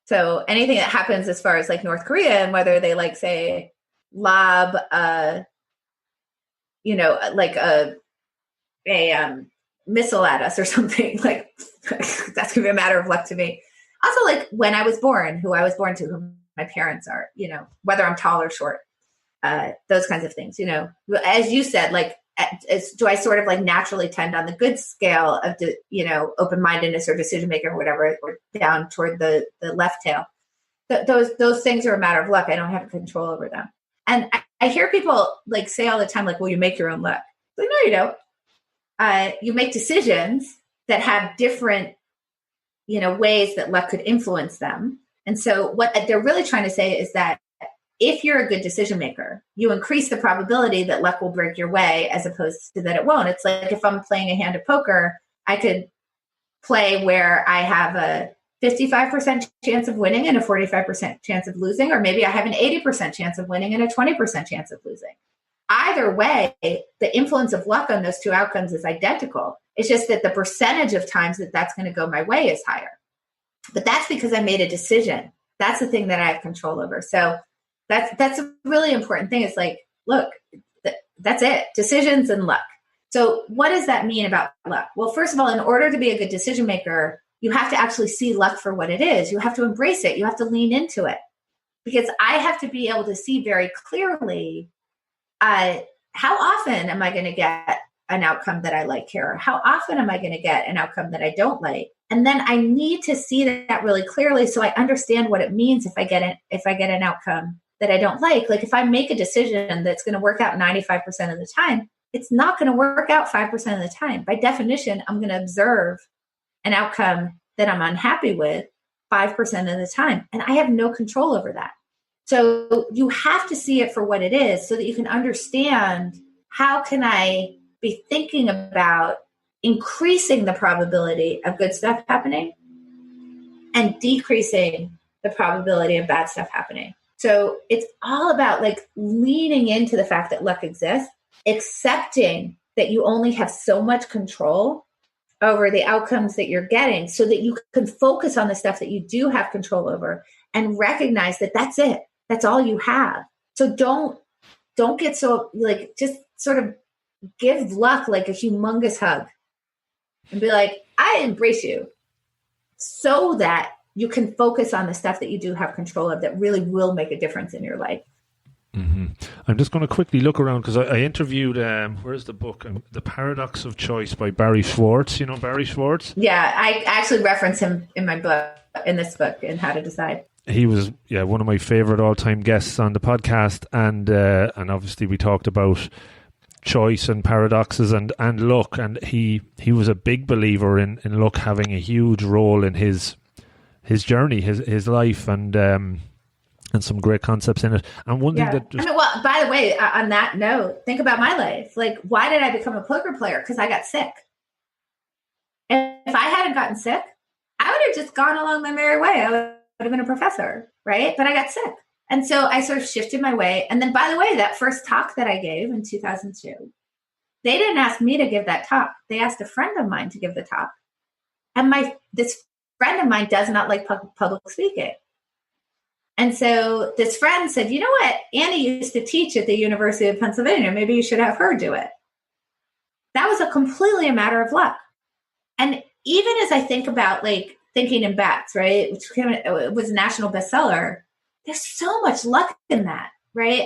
So anything that happens as far as like North Korea and whether they say lob a missile at us or something, like that's gonna be a matter of luck to me. Also, like when I was born, who I was born to, who my parents are, whether I'm tall or short, those kinds of things, as you said, like, do I sort of like naturally tend on the good scale of, open-mindedness or decision-making or whatever, or down toward the left tail? Those things are a matter of luck. I don't have control over them. And I hear people like say all the time, like, well, you make your own luck. Like, no, you don't. You make decisions that have different, ways that luck could influence them. And so what they're really trying to say is that if you're a good decision maker, you increase the probability that luck will break your way as opposed to that it won't. It's like if I'm playing a hand of poker, I could play where I have a 55% chance of winning and a 45% chance of losing, or maybe I have an 80% chance of winning and a 20% chance of losing. Either way, the influence of luck on those two outcomes is identical. It's just that the percentage of times that that's going to go my way is higher. But that's because I made a decision. That's the thing that I have control over. So that's a really important thing. It's like, look, that's it. Decisions and luck. So what does that mean about luck? Well, first of all, in order to be a good decision maker, you have to actually see luck for what it is. You have to embrace it. You have to lean into it. Because I have to be able to see very clearly how often am I going to get an outcome that I like here? How often am I going to get an outcome that I don't like? And then I need to see that really clearly so I understand what it means if I get an outcome that I don't like. Like if I make a decision that's going to work out 95% of the time, it's not going to work out 5% of the time. By definition, I'm going to observe an outcome that I'm unhappy with 5% of the time. And I have no control over that. So you have to see it for what it is so that you can understand, how can I be thinking about increasing the probability of good stuff happening and decreasing the probability of bad stuff happening. So it's all about like leaning into the fact that luck exists, accepting that you only have so much control over the outcomes that you're getting so that you can focus on the stuff that you do have control over and recognize that that's it. That's all you have. So don't get so like, just sort of give luck like a humongous hug and be like, I embrace you, so that you can focus on the stuff that you do have control of that really will make a difference in your life. Mm-hmm. I'm just going to quickly look around because I interviewed, where's the book? The Paradox of Choice by Barry Schwartz. You know Barry Schwartz? Yeah, I actually reference him in my book, in this book, in How to Decide. he was one of my favorite all-time guests on the podcast, and obviously we talked about choice and paradoxes and luck, and he was a big believer in luck having a huge role in his journey, his life, and some great concepts in it. And one thing that well, by the way, on that note, think about my life. Like, why did I become a poker player? Because I got sick. And if I hadn't gotten sick, I would have just gone along my merry way. I would have been a professor, right? But I got sick. And so I sort of shifted my way. And then, by the way, that first talk that I gave in 2002, they didn't ask me to give that talk. They asked a friend of mine to give the talk. And this friend of mine does not like public speaking. And so this friend said, you know what? Annie used to teach at the University of Pennsylvania. Maybe you should have her do it. That was completely a matter of luck. And even as I think about like Thinking in Bats, right, which it was a national bestseller, there's so much luck in that, right?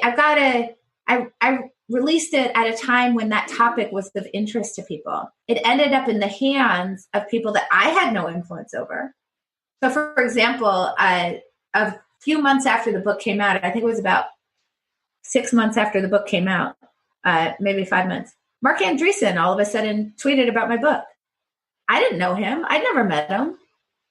I released it at a time when that topic was of interest to people. It ended up in the hands of people that I had no influence over. So, for example, a few months after the book came out, I think it was about 6 months after the book came out, maybe 5 months, Mark Andreessen all of a sudden tweeted about my book. I didn't know him. I'd never met him.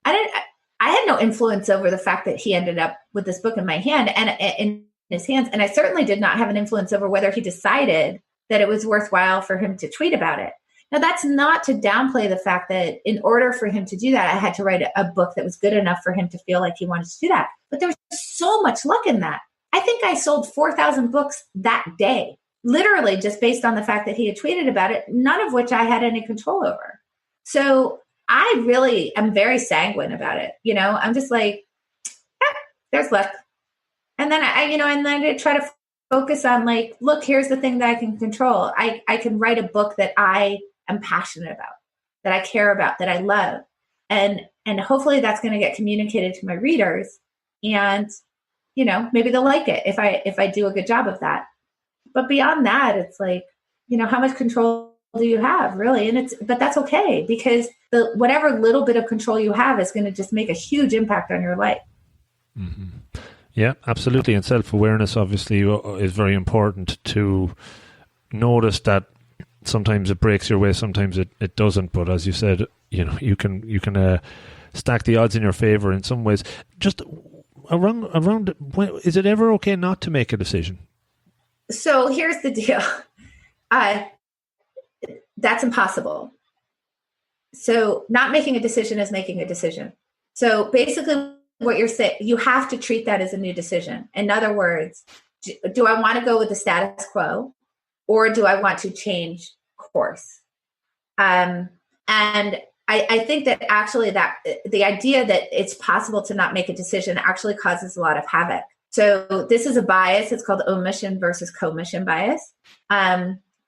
I had no influence over the fact that he ended up with this book in my hand and in his hands. And I certainly did not have an influence over whether he decided that it was worthwhile for him to tweet about it. Now, that's not to downplay the fact that in order for him to do that, I had to write a book that was good enough for him to feel like he wanted to do that. But there was so much luck in that. I think I sold 4,000 books that day, literally just based on the fact that he had tweeted about it, none of which I had any control over. So I really am very sanguine about it. You know, I'm just like, there's luck. And then I try to focus on like, look, here's the thing that I can control. I can write a book that I am passionate about, that I care about, that I love. And hopefully that's going to get communicated to my readers. And, you know, maybe they'll like it if I do a good job of that. But beyond that, it's like, you know, how much control do you have really? But that's okay, because whatever little bit of control you have is going to just make a huge impact on your life. Mm-hmm. Yeah, absolutely. And self-awareness obviously is very important, to notice that sometimes it breaks your way, sometimes it doesn't. But as you said, you know, you can stack the odds in your favor in some ways. Just around is it ever okay not to make a decision? So here's the deal. That's impossible. So not making a decision is making a decision. So basically what you're saying, you have to treat that as a new decision. In other words, do I want to go with the status quo, or do I want to change course? And I think that actually that the idea that it's possible to not make a decision actually causes a lot of havoc. So this is a bias. It's called omission versus commission bias.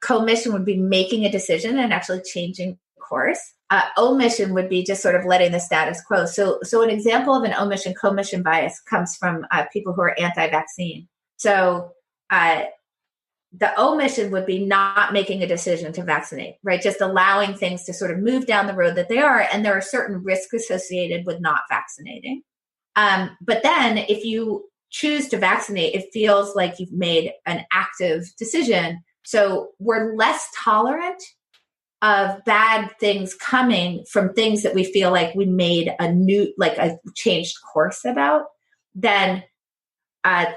Commission would be making a decision and actually changing course. Omission would be just sort of letting the status quo. So an example of an omission-commission bias comes from people who are anti-vaccine. So the omission would be not making a decision to vaccinate, right? Just allowing things to sort of move down the road that they are. And there are certain risks associated with not vaccinating. But then if you choose to vaccinate, it feels like you've made an active decision. So we're less tolerant of bad things coming from things that we feel like we made a changed course about, than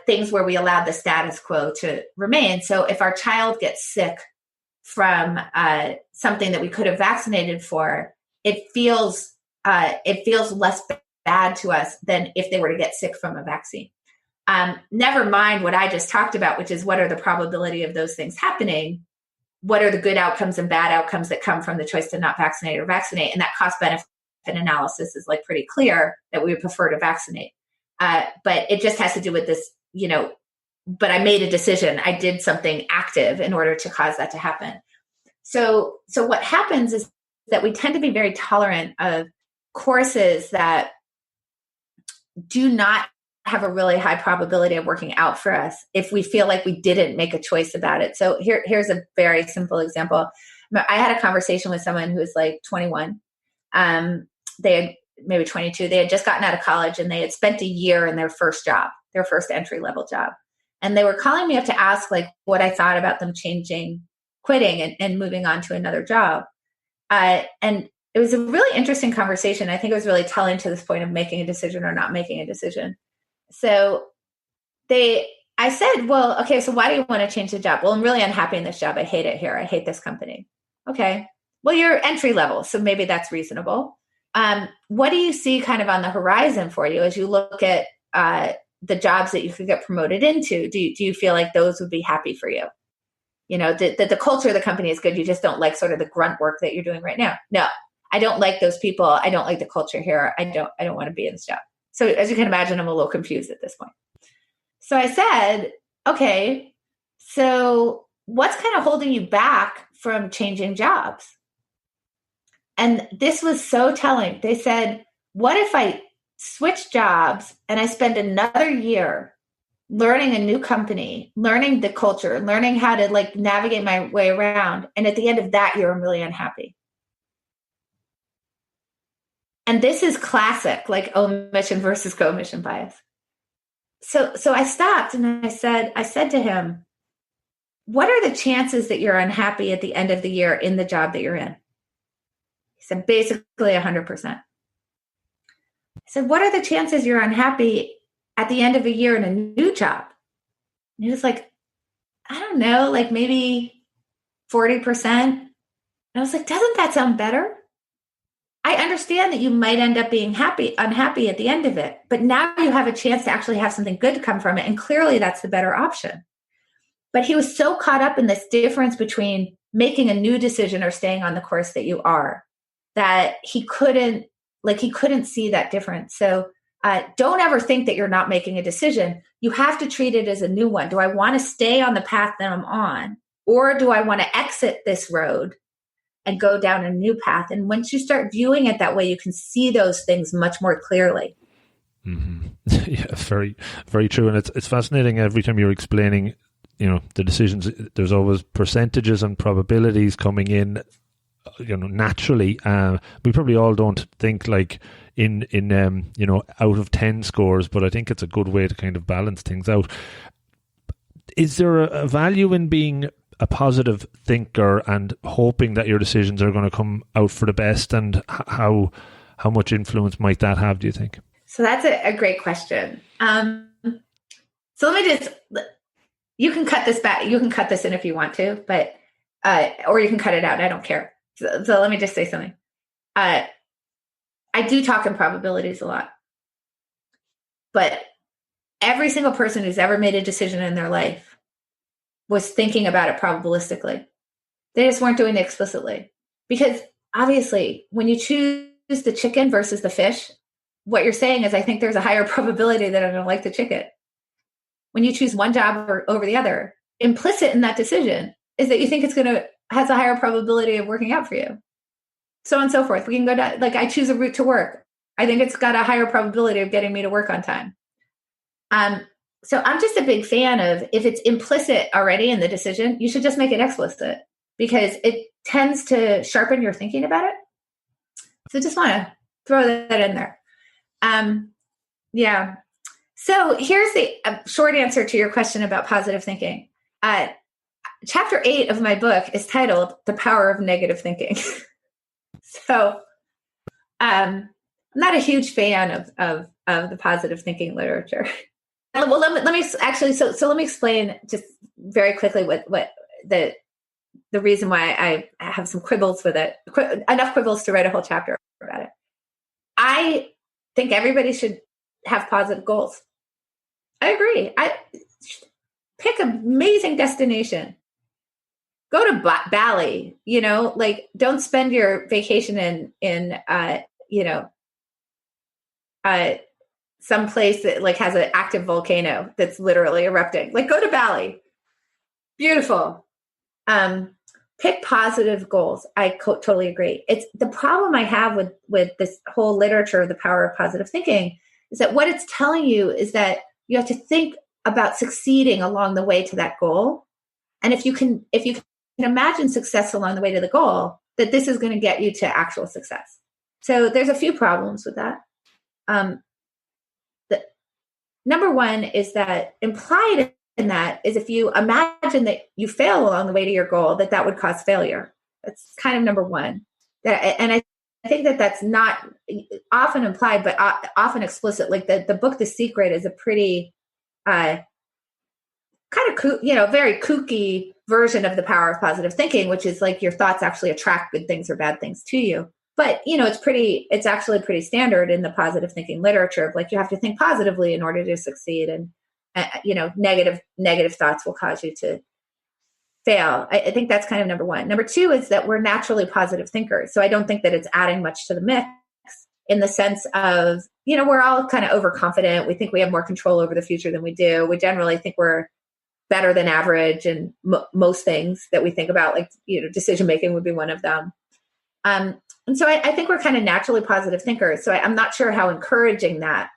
things where we allowed the status quo to remain. So if our child gets sick from something that we could have vaccinated for, it feels less bad to us than if they were to get sick from a vaccine. Never mind what I just talked about, which is what are the probability of those things happening? What are the good outcomes and bad outcomes that come from the choice to not vaccinate or vaccinate? And that cost benefit analysis is like pretty clear that we would prefer to vaccinate. But it just has to do with this, you know, but I made a decision. I did something active in order to cause that to happen. So what happens is that we tend to be very tolerant of courses that do not have a really high probability of working out for us if we feel like we didn't make a choice about it. So here's a very simple example. I had a conversation with someone who was like 21. They maybe 22. They had just gotten out of college and they had spent a year in their first job, their first entry level job. And they were calling me up to ask like what I thought about them quitting and moving on to another job. And it was a really interesting conversation. I think it was really telling to this point of making a decision or not making a decision. So I said, well, okay, so why do you want to change the job? Well, I'm really unhappy in this job. I hate it here. I hate this company. Okay. Well, you're entry level, so maybe that's reasonable. What do you see kind of on the horizon for you as you look at the jobs that you could get promoted into? Do you feel like those would be happy for you? You know, that the culture of the company is good. You just don't like sort of the grunt work that you're doing right now. No, I don't like those people. I don't like the culture here. I don't want to be in this job. So as you can imagine, I'm a little confused at this point. So I said, okay, so what's kind of holding you back from changing jobs? And this was so telling. They said, what if I switch jobs and I spend another year learning a new company, learning the culture, learning how to like navigate my way around. And at the end of that year, I'm really unhappy. And this is classic, like omission versus commission bias. So I stopped and I said to him, what are the chances that you're unhappy at the end of the year in the job that you're in? He said, basically 100%. I said, what are the chances you're unhappy at the end of a year in a new job? And he was like, I don't know, like maybe 40%. And I was like, doesn't that sound better? I understand that you might end up being unhappy at the end of it, but now you have a chance to actually have something good to come from it. And clearly that's the better option. But he was so caught up in this difference between making a new decision or staying on the course that you are, that he couldn't see that difference. So don't ever think that you're not making a decision. You have to treat it as a new one. Do I want to stay on the path that I'm on? Or do I want to exit this road and go down a new path? And once you start viewing it that way, you can see those things much more clearly. Mm-hmm. Yeah, very, very true. And it's fascinating every time you're explaining, you know, the decisions. There's always percentages and probabilities coming in, you know, naturally. We probably all don't think like in you know, out of 10 scores, but I think it's a good way to kind of balance things out. Is there a value in being a positive thinker and hoping that your decisions are going to come out for the best, and how much influence might that have, do you think? So that's a great question. So let me you can cut this back. You can cut this in if you want to, but or you can cut it out. I don't care. So let me just say something. I do talk in probabilities a lot, but every single person who's ever made a decision in their life was thinking about it probabilistically. They just weren't doing it explicitly. Because obviously, when you choose the chicken versus the fish, what you're saying is, I think there's a higher probability that I'm going to like the chicken. When you choose one job over the other, implicit in that decision is that you think has a higher probability of working out for you. So on and so forth. We can go down, like I choose a route to work. I think it's got a higher probability of getting me to work on time. So I'm just a big fan of, if it's implicit already in the decision, you should just make it explicit, because it tends to sharpen your thinking about it. So just want to throw that in there. Yeah. So here's the short answer to your question about positive thinking. Chapter 8 of my book is titled The Power of Negative Thinking. So I'm not a huge fan of the positive thinking literature. Well, let me actually. So let me explain just very quickly what the reason why I have some quibbles with it. Enough quibbles to write a whole chapter about it. I think everybody should have positive goals. I agree. I pick an amazing destination. Go to Bali. You know, like don't spend your vacation in some place that like has an active volcano that's literally erupting. Like go to Bali. Beautiful. Pick positive goals. I totally agree. It's the problem I have with this whole literature, The Power of Positive Thinking, is that what it's telling you is that you have to think about succeeding along the way to that goal. And if you can imagine success along the way to the goal, that this is going to get you to actual success. So there's a few problems with that. The number one is that implied in that is if you imagine that you fail along the way to your goal, that would cause failure. That's kind of number one. And I think that that's not often implied, but often explicit. Like the book, The Secret, is a pretty kind of, very kooky version of the power of positive thinking, which is like your thoughts actually attract good things or bad things to you. But, it's actually pretty standard in the positive thinking literature of like, you have to think positively in order to succeed. And, negative thoughts will cause you to fail. I think that's kind of number one. Number two is that we're naturally positive thinkers. So I don't think that it's adding much to the mix in the sense of, we're all kind of overconfident. We think we have more control over the future than we do. We generally think we're better than average in most things that we think about, like, decision making would be one of them. And so I think we're kind of naturally positive thinkers. So I'm not sure how encouraging that,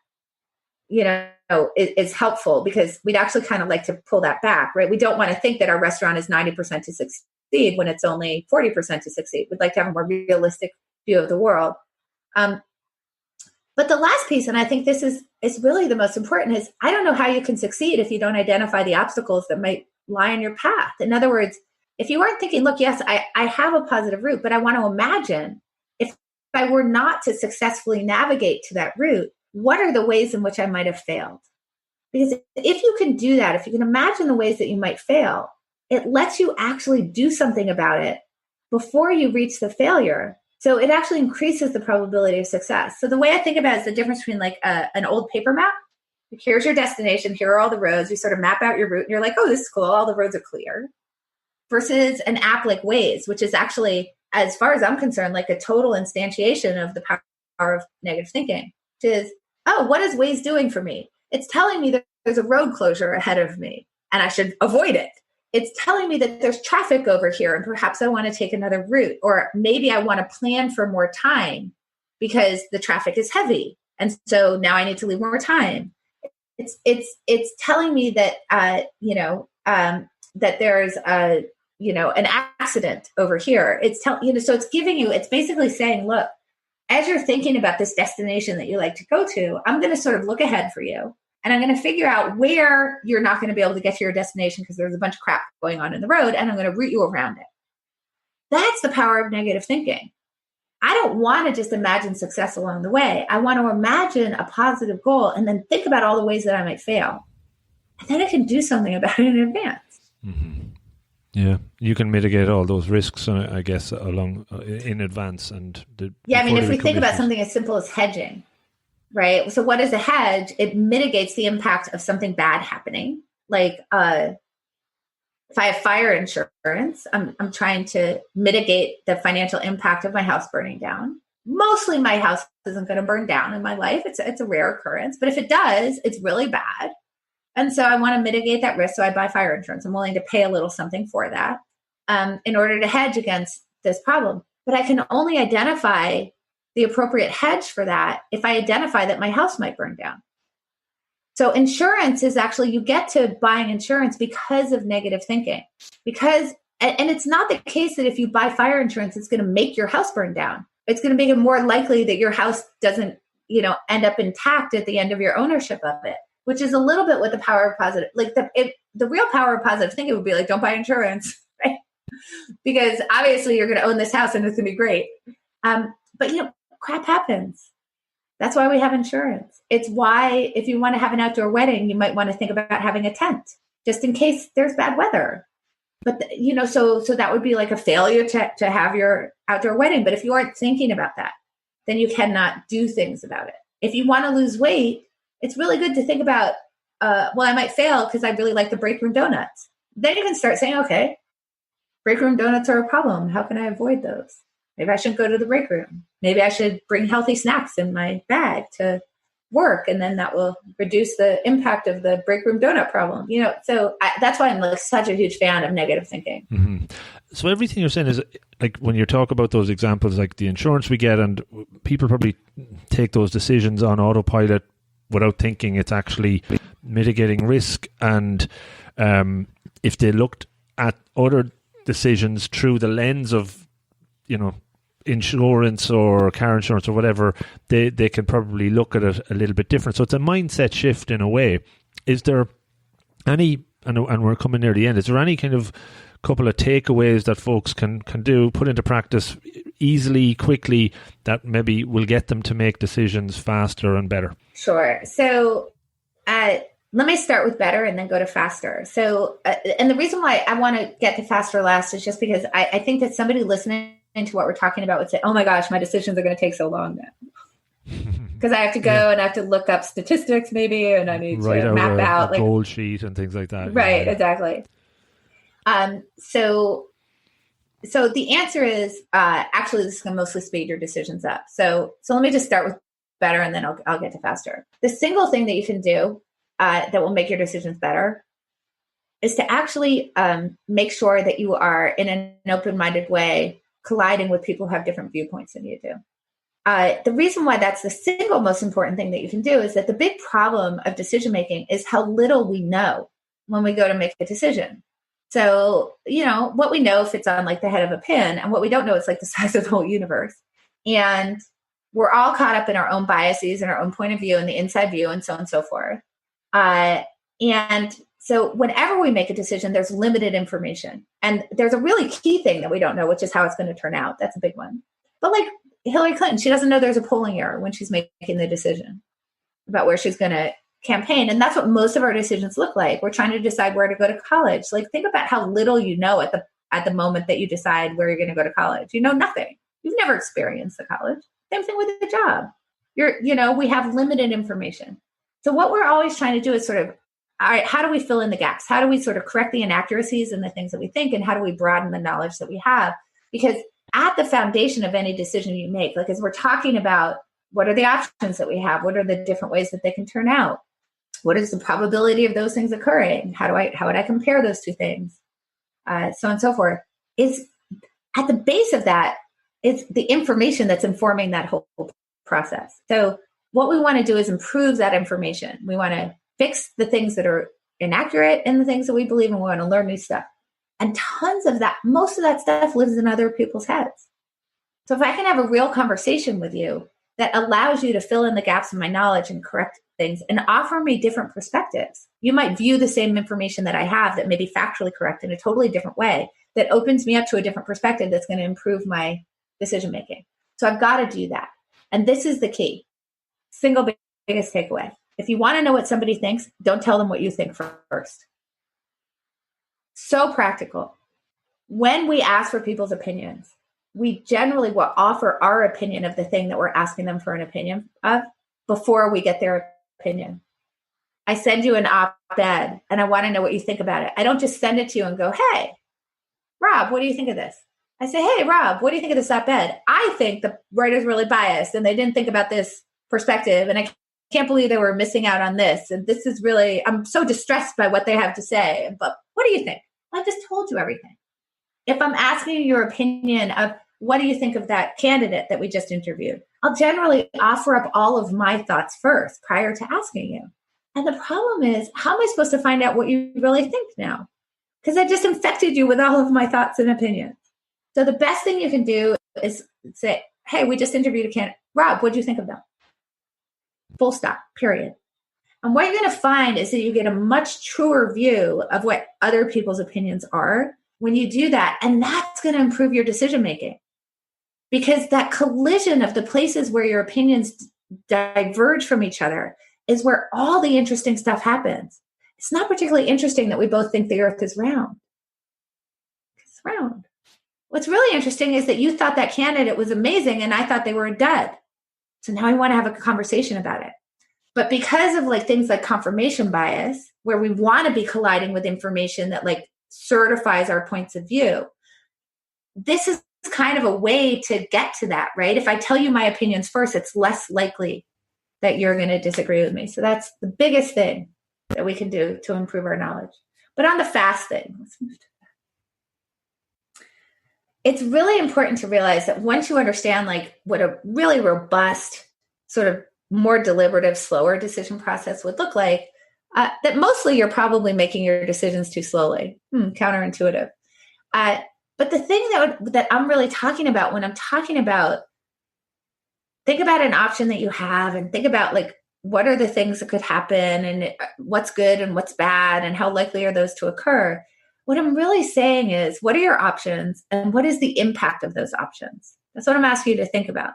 is helpful, because we'd actually kind of like to pull that back, right? We don't want to think that our restaurant is 90% to succeed when it's only 40% to succeed. We'd like to have a more realistic view of the world. But the last piece, and I think this is really the most important, is I don't know how you can succeed if you don't identify the obstacles that might lie in your path. In other words, if you weren't thinking, look, yes, I have a positive route, but I want to imagine if I were not to successfully navigate to that route, what are the ways in which I might have failed? Because if you can do that, if you can imagine the ways that you might fail, it lets you actually do something about it before you reach the failure. So it actually increases the probability of success. So the way I think about it is the difference between like an old paper map. Like, here's your destination. Here are all the roads. You sort of map out your route and you're like, oh, this is cool. All the roads are clear. Versus an app like Waze, which is actually, as far as I'm concerned, like a total instantiation of the power of negative thinking, which is, oh, what is Waze doing for me? It's telling me that there's a road closure ahead of me and I should avoid it. It's telling me that there's traffic over here and perhaps I want to take another route, or maybe I want to plan for more time because the traffic is heavy. And so now I need to leave more time. It's telling me that, that there's an accident over here. So it's giving you, it's basically saying, look, as you're thinking about this destination that you like to go to, I'm going to sort of look ahead for you. And I'm going to figure out where you're not going to be able to get to your destination because there's a bunch of crap going on in the road, and I'm going to route you around it. That's the power of negative thinking. I don't want to just imagine success along the way. I want to imagine a positive goal and then think about all the ways that I might fail. And then I can do something about it in advance. Mm-hmm. Yeah, you can mitigate all those risks, I guess, in advance. If we think about something as simple as hedging, right? So what is a hedge? It mitigates the impact of something bad happening. Like if I have fire insurance, I'm trying to mitigate the financial impact of my house burning down. Mostly my house isn't going to burn down in my life. It's a rare occurrence. But if it does, it's really bad. And so I want to mitigate that risk. So I buy fire insurance. I'm willing to pay a little something for that in order to hedge against this problem. But I can only identify the appropriate hedge for that if I identify that my house might burn down. So insurance is actually, you get to buying insurance because of negative thinking. And it's not the case that if you buy fire insurance, it's going to make your house burn down. It's going to make it more likely that your house doesn't, end up intact at the end of your ownership of it. Which is a little bit what the power of positive, like the real power of positive thinking would be like, don't buy insurance, right? Because obviously you're going to own this house and it's going to be great. But crap happens. That's why we have insurance. It's why if you want to have an outdoor wedding, you might want to think about having a tent just in case there's bad weather. But so that would be like a failure to have your outdoor wedding. But if you aren't thinking about that, then you cannot do things about it. If you want to lose weight, it's really good to think about, I might fail because I really like the break room donuts. Then you can start saying, okay, break room donuts are a problem. How can I avoid those? Maybe I shouldn't go to the break room. Maybe I should bring healthy snacks in my bag to work. And then that will reduce the impact of the break room donut problem. That's why I'm like such a huge fan of negative thinking. Mm-hmm. So everything you're saying is like when you talk about those examples, like the insurance we get, and people probably take those decisions on autopilot without thinking. It's actually mitigating risk. And if they looked at other decisions through the lens of, insurance or car insurance or whatever, they can probably look at it a little bit different. So it's a mindset shift in a way. Is there any, and we're coming near the end, is there any kind of couple of takeaways that folks can do, put into practice easily, quickly, that maybe will get them to make decisions faster and better? Sure. So let me start with better and then go to faster. So, and the reason why I want to get to faster last is just because I think that somebody listening to what we're talking about would say, oh my gosh, my decisions are going to take so long now. Because I have to go and I have to look up statistics maybe, and I need to map out a goal sheet and things like that. Right, exactly. So the answer is actually this is going to mostly speed your decisions up. So let me just start with better, and then I'll get to faster. The single thing that you can do that will make your decisions better is to actually make sure that you are in an open-minded way colliding with people who have different viewpoints than you do. The reason why that's the single most important thing that you can do is that the big problem of decision-making is how little we know when we go to make a decision. So, what we know fits on like the head of a pin, and what we don't know is like the size of the whole universe. And we're all caught up in our own biases and our own point of view and the inside view and so on and so forth. And so whenever we make a decision, there's limited information. And there's a really key thing that we don't know, which is how it's going to turn out. That's a big one. But like Hillary Clinton, she doesn't know there's a polling error when she's making the decision about where she's going to campaign. And that's what most of our decisions look like. We're trying to decide where to go to college. Like, think about how little you know at the moment that you decide where you're going to go to college. You know nothing. You've never experienced the college. Same thing with the job. We have limited information. So what we're always trying to do is sort of, all right, how do we fill in the gaps? How do we sort of correct the inaccuracies in the things that we think? And how do we broaden the knowledge that we have? Because at the foundation of any decision you make, like as we're talking about, what are the options that we have? What are the different ways that they can turn out? What is the probability of those things occurring? How would I compare those two things? So on and so forth. Is at the base of that is the information that's informing that whole process. So what we want to do is improve that information. We want to fix the things that are inaccurate in the things that we believe, and we want to learn new stuff. And most of that stuff lives in other people's heads. So if I can have a real conversation with you that allows you to fill in the gaps in my knowledge and correct things and offer me different perspectives, you might view the same information that I have that may be factually correct in a totally different way that opens me up to a different perspective that's going to improve my decision making. So I've got to do that. And this is the key. Single biggest takeaway. If you want to know what somebody thinks, don't tell them what you think first. So practical. When we ask for people's opinions, we generally will offer our opinion of the thing that we're asking them for an opinion of before we get their opinion. I send you an op-ed and I want to know what you think about it. I don't just send it to you and go, hey, Rob, what do you think of this? I say, hey, Rob, what do you think of this op-ed? I think the writer's really biased and they didn't think about this perspective. And I can't believe they were missing out on this. And this is really, I'm so distressed by what they have to say. But what do you think? I just told you everything. If I'm asking you your opinion of what do you think of that candidate that we just interviewed, I'll generally offer up all of my thoughts first prior to asking you. And the problem is, how am I supposed to find out what you really think now? Because I just infected you with all of my thoughts and opinions. So the best thing you can do is say, hey, we just interviewed a candidate. Rob, what do you think of them? Full stop, period. And what you're going to find is that you get a much truer view of what other people's opinions are when you do that. And that's going to improve your decision making. Because that collision of the places where your opinions diverge from each other is where all the interesting stuff happens. It's not particularly interesting that we both think the earth is round. It's round. What's really interesting is that you thought that candidate was amazing and I thought they were a dud. So now I want to have a conversation about it. But because of like things like confirmation bias, where we want to be colliding with information that like certifies our points of view, this is kind of a way to get to that, right? If I tell you my opinions first, it's less likely that you're going to disagree with me. So that's the biggest thing that we can do to improve our knowledge. But on the fast thing, let's move to that. It's really important to realize that once you understand like what a really robust, sort of more deliberative, slower decision process would look like, that mostly you're probably making your decisions too slowly. Counterintuitive. But the thing that I'm really talking about when I'm talking about, think about an option that you have and think about like, what are the things that could happen and what's good and what's bad and how likely are those to occur? What I'm really saying is, what are your options and what is the impact of those options? That's what I'm asking you to think about.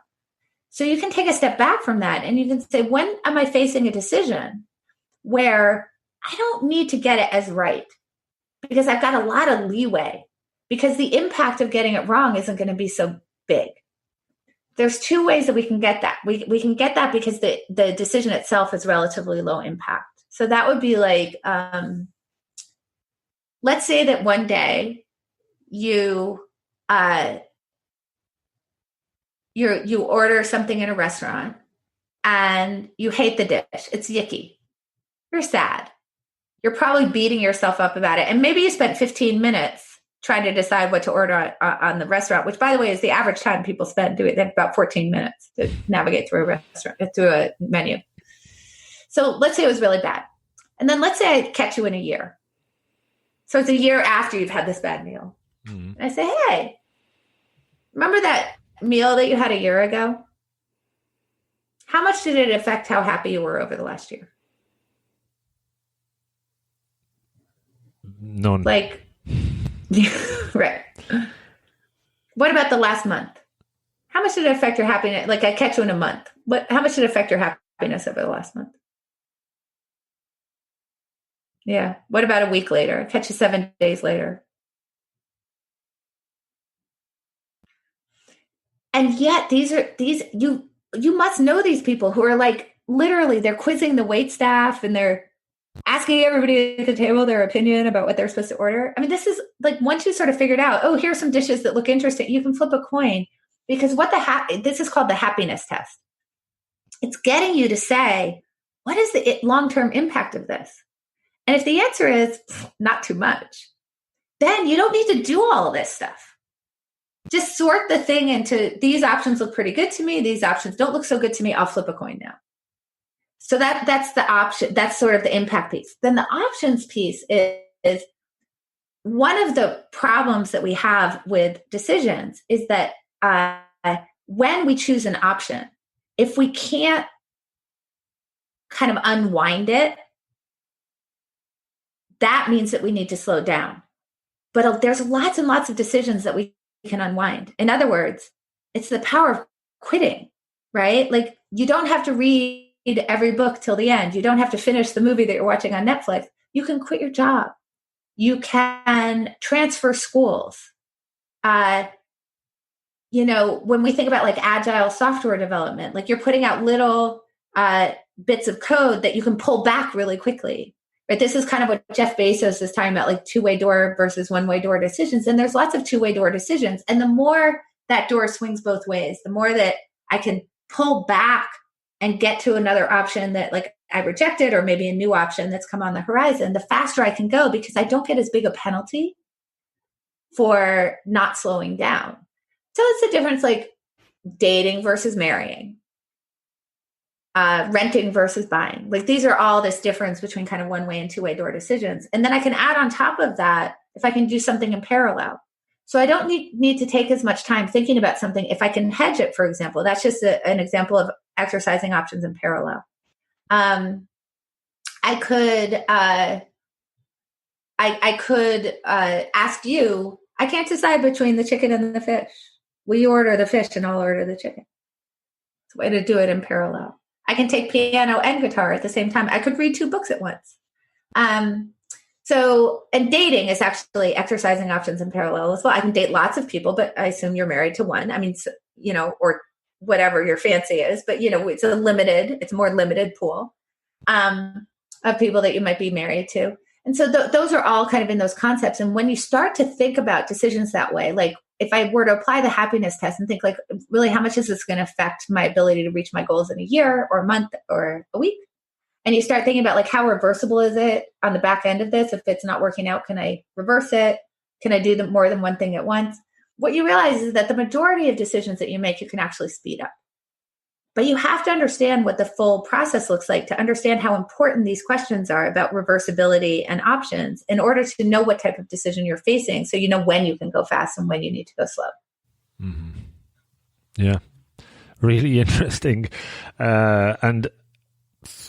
So you can take a step back from that and you can say, when am I facing a decision where I don't need to get it as right because I've got a lot of leeway because the impact of getting it wrong isn't going to be so big. There's two ways that we can get that. We can get that because the decision itself is relatively low impact. So that would be like, let's say that one day you order something in a restaurant and you hate the dish. It's yucky. You're sad. You're probably beating yourself up about it. And maybe you spent 15 minutes trying to decide what to order on the restaurant, which, by the way, is the average time people spend doing it. They have about 14 minutes to navigate through a restaurant, through a menu. So let's say it was really bad. And then let's say I catch you in a year. So it's a year after you've had this bad meal. Mm-hmm. And I say, hey, remember that meal that you had a year ago? How much did it affect how happy you were over the last year? None. Like, right. What about the last month? How much did it affect your happiness? Like I catch you in a month. How much did it affect your happiness over the last month? Yeah. What about a week later? I catch you 7 days later. And yet you must know these people who are like, literally, they're quizzing the wait staff and they're asking everybody at the table their opinion about what they're supposed to order. I mean, this is like, once you sort of figured out, oh, here's some dishes that look interesting, you can flip a coin because this is called the happiness test. It's getting you to say, what is the long-term impact of this? And if the answer is not too much, then you don't need to do all of this stuff. Just sort the thing into, these options look pretty good to me. These options don't look so good to me. I'll flip a coin now. So that's the option. That's sort of the impact piece. Then the options piece is one of the problems that we have with decisions is that when we choose an option, if we can't kind of unwind it, that means that we need to slow down. But there's lots and lots of decisions that we can unwind. In other words, it's the power of quitting, right? Like you don't have to read every book till the end. You don't have to finish the movie that you're watching on Netflix. You can quit your job. You can transfer schools. When we think about like agile software development, like you're putting out little bits of code that you can pull back really quickly. Right? This is kind of what Jeff Bezos is talking about, like two-way door versus one-way door decisions. And there's lots of two-way door decisions. And the more that door swings both ways, the more that I can pull back and get to another option that like I rejected, or maybe a new option that's come on the horizon, the faster I can go because I don't get as big a penalty for not slowing down. So it's the difference, like dating versus marrying, renting versus buying. Like these are all this difference between kind of one-way and two-way door decisions. And then I can add on top of that, if I can do something in parallel. So I don't need to take as much time thinking about something. If I can hedge it, for example, that's just an example of exercising options in parallel. I could ask you, I can't decide between the chicken and the fish. Will you order the fish and I'll order the chicken? It's a way to do it in parallel. I can take piano and guitar at the same time. I could read 2 books at once. And dating is actually exercising options in parallel as well. I can date lots of people, but I assume you're married to one. I mean, or whatever your fancy is, but it's a more limited pool of people that you might be married to. And so those are all kind of in those concepts. And when you start to think about decisions that way, like if I were to apply the happiness test and think like, really, how much is this going to affect my ability to reach my goals in a year or a month or a week? And you start thinking about like, how reversible is it on the back end of this? If it's not working out, can I reverse it? Can I do more than one thing at once? What you realize is that the majority of decisions that you make, you can actually speed up. But you have to understand what the full process looks like to understand how important these questions are about reversibility and options in order to know what type of decision you're facing. So you know when you can go fast and when you need to go slow. Mm-hmm. Yeah, really interesting. And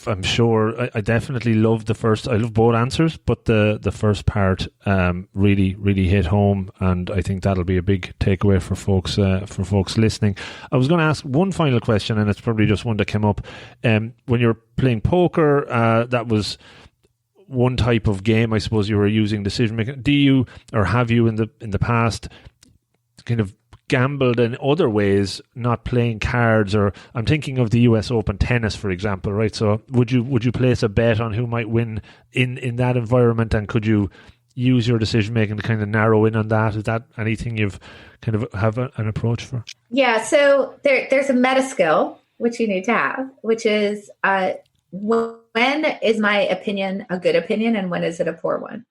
I'm sure I definitely love I love both answers, but the first part really, really hit home, and I think that'll be a big takeaway for folks listening. I was going to ask one final question, and it's probably just one that came up. When you're playing poker, that was one type of game, I suppose, you were using decision making. Do you, or have you in the past kind of gambled in other ways, not playing cards? Or I'm thinking of the US Open tennis, for example, right? So would you place a bet on who might win in that environment, and could you use your decision making to kind of narrow in on that? Is that anything you've kind of have an approach for? Yeah, so there's a meta skill which you need to have, which is when is my opinion a good opinion and when is it a poor one?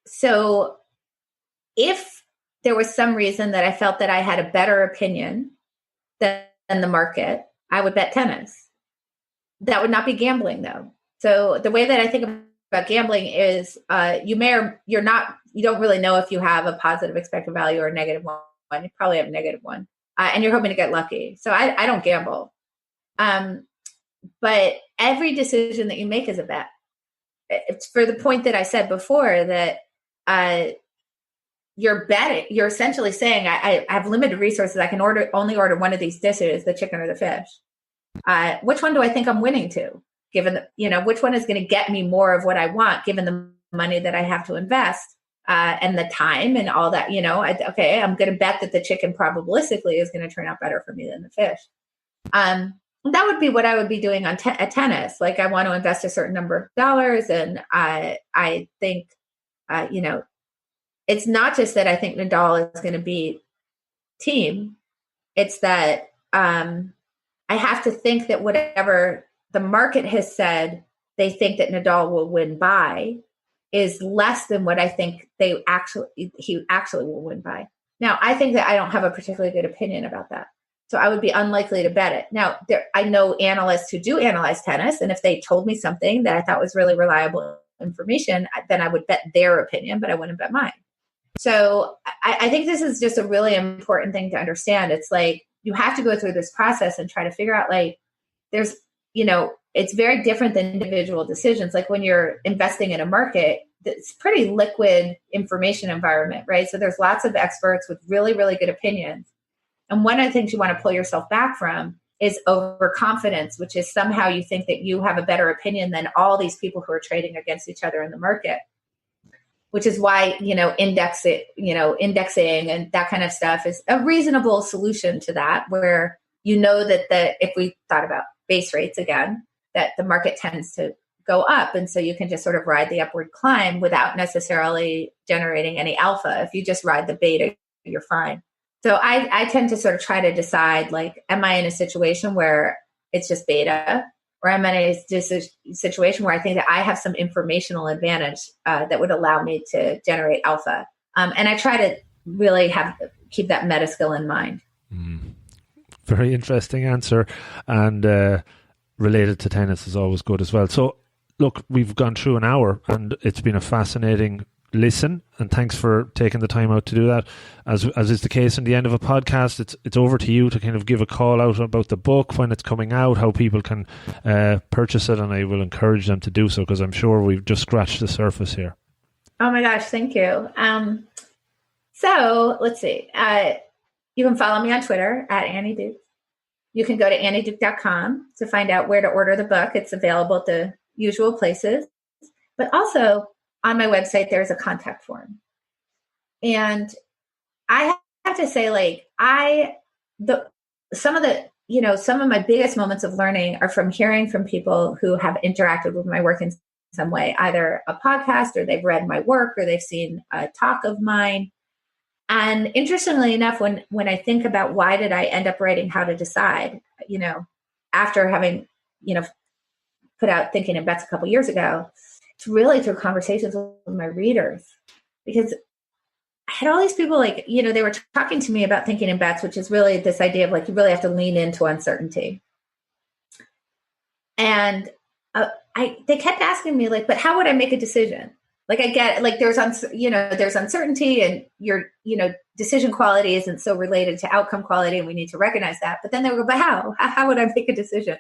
So if there was some reason that I felt that I had a better opinion than the market, I would bet tennis. That would not be gambling, though. So the way that I think about gambling is you don't really know if you have a positive expected value or a negative one. You probably have a negative one. And you're hoping to get lucky. So I don't gamble. But every decision that you make is a bet. It's for the point that I said before that you're betting, you're essentially saying, I have limited resources. I can only order one of these dishes, the chicken or the fish. Which one do I think I'm winning to? Given which one is going to get me more of what I want, given the money that I have to invest and the time and all that. I'm going to bet that the chicken probabilistically is going to turn out better for me than the fish. That would be what I would be doing on tennis. Like I want to invest a certain number of dollars, and I think it's not just that I think Nadal is going to beat Thiem. It's that I have to think that whatever the market has said they think that Nadal will win by is less than what I think he actually will win by. Now, I think that I don't have a particularly good opinion about that. So I would be unlikely to bet it. Now, I know analysts who do analyze tennis, and if they told me something that I thought was really reliable information, then I would bet their opinion, but I wouldn't bet mine. So I think this is just a really important thing to understand. It's like you have to go through this process and try to figure out, like, there's, it's very different than individual decisions. Like when you're investing in a market, it's pretty liquid information environment, right? So there's lots of experts with really, really good opinions. And one of the things you want to pull yourself back from is overconfidence, which is somehow you think that you have a better opinion than all these people who are trading against each other in the market, which is why, indexing and that kind of stuff is a reasonable solution to that, where that if we thought about base rates again, that the market tends to go up. And so you can just sort of ride the upward climb without necessarily generating any alpha. If you just ride the beta, you're fine. So I tend to sort of try to decide, like, am I in a situation where it's just beta, or am I in a situation where I think that I have some informational advantage that would allow me to generate alpha? And I try to really keep that meta skill in mind. Very interesting answer, and related to tennis is always good as well. So, look, we've gone through an hour, and it's been a fascinating listen, and thanks for taking the time out to do that. As is the case in the end of a podcast, it's over to you to kind of give a call out about the book, when it's coming out, how people can purchase it, and I will encourage them to do so, because I'm sure we've just scratched the surface here. Oh my gosh, thank you. So let's see. You can follow me on Twitter at Annie Duke. You can go to annieduke.com to find out where to order the book. It's available at the usual places, but also on my website, there's a contact form. And I have to say, like, some of my biggest moments of learning are from hearing from people who have interacted with my work in some way, either a podcast, or they've read my work, or they've seen a talk of mine. And interestingly enough, when I think about why did I end up writing How to Decide, after having, put out Thinking in Bets a couple years ago, it's really through conversations with my readers, because I had all these people like, they were talking to me about thinking in bets, which is really this idea of like, you really have to lean into uncertainty. And they kept asking me like, but how would I make a decision? Like I get like there's uncertainty, and your decision quality isn't so related to outcome quality, and we need to recognize that. But then they would go, but how would I make a decision?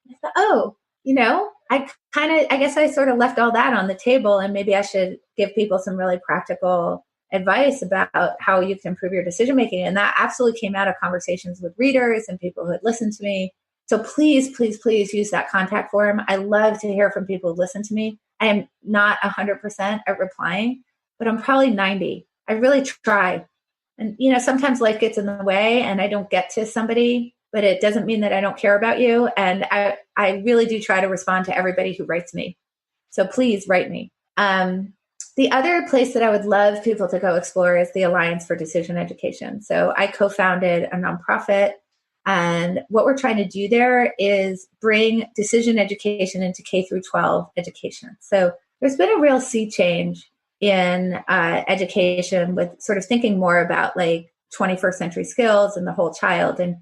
And I thought, I guess I sort of left all that on the table, and maybe I should give people some really practical advice about how you can improve your decision making. And that absolutely came out of conversations with readers and people who had listened to me. So please, please, please use that contact form. I love to hear from people who listen to me. I am not 100% at replying, but I'm probably 90. I really try. And, sometimes life gets in the way and I don't get to somebody, but it doesn't mean that I don't care about you. And I really do try to respond to everybody who writes me. So please write me. The other place that I would love people to go explore is the Alliance for Decision Education. So I co-founded a nonprofit. And what we're trying to do there is bring decision education into K through 12 education. So there's been a real sea change in education with sort of thinking more about like 21st century skills and the whole child. And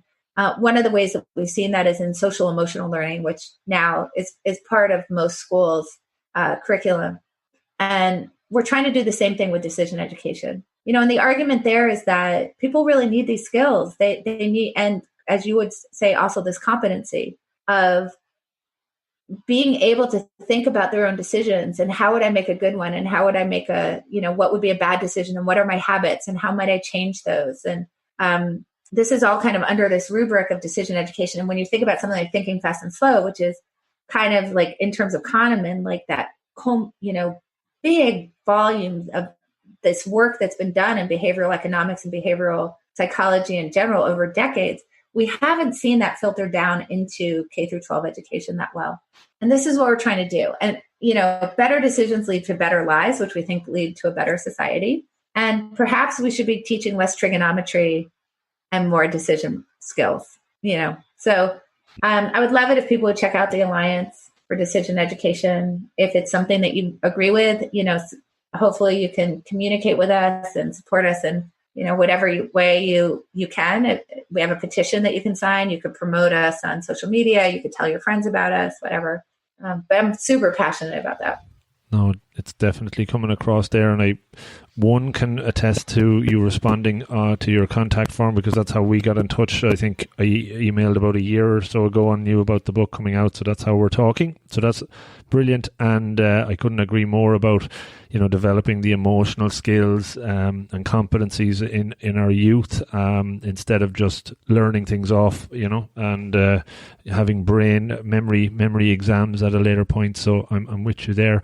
one of the ways that we've seen that is in social emotional learning, which now is part of most schools' curriculum. And we're trying to do the same thing with decision education. And the argument there is that people really need these skills. They need, and as you would say, also this competency of being able to think about their own decisions and how would I make a good one, and how would I make what would be a bad decision, and what are my habits and how might I change those? And this is all kind of under this rubric of decision education. And when you think about something like Thinking Fast and Slow, which is kind of like in terms of Kahneman, like that, big volumes of this work that's been done in behavioral economics and behavioral psychology in general over decades, we haven't seen that filter down into K through 12 education that well. And this is what we're trying to do. And, better decisions lead to better lives, which we think lead to a better society. And perhaps we should be teaching less trigonometry and more decision skills, So I would love it if people would check out the Alliance for Decision Education. If it's something that you agree with, hopefully you can communicate with us and support us in whatever way you can. We have a petition that you can sign. You could promote us on social media. You could tell your friends about us, whatever. But I'm super passionate about that. No, it's definitely coming across there. And I can attest to you responding to your contact form, because that's how we got in touch. I think I emailed about a year or so ago and knew about the book coming out. So that's how we're talking. So that's brilliant. And I couldn't agree more about, developing the emotional skills and competencies in our youth, instead of just learning things off, and having brain memory exams at a later point. So I'm with you there.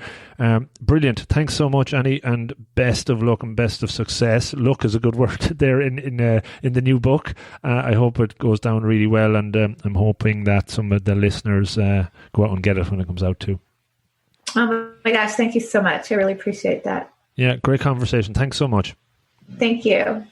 Brilliant. Thanks so much, Annie, and best of luck and best of success. Luck is a good word there in the new book. I hope it goes down really well, and I'm hoping that some of the listeners go out and get it when it comes out too. Oh my gosh, thank you so much. I really appreciate that. Yeah, great conversation. Thanks so much. Thank you.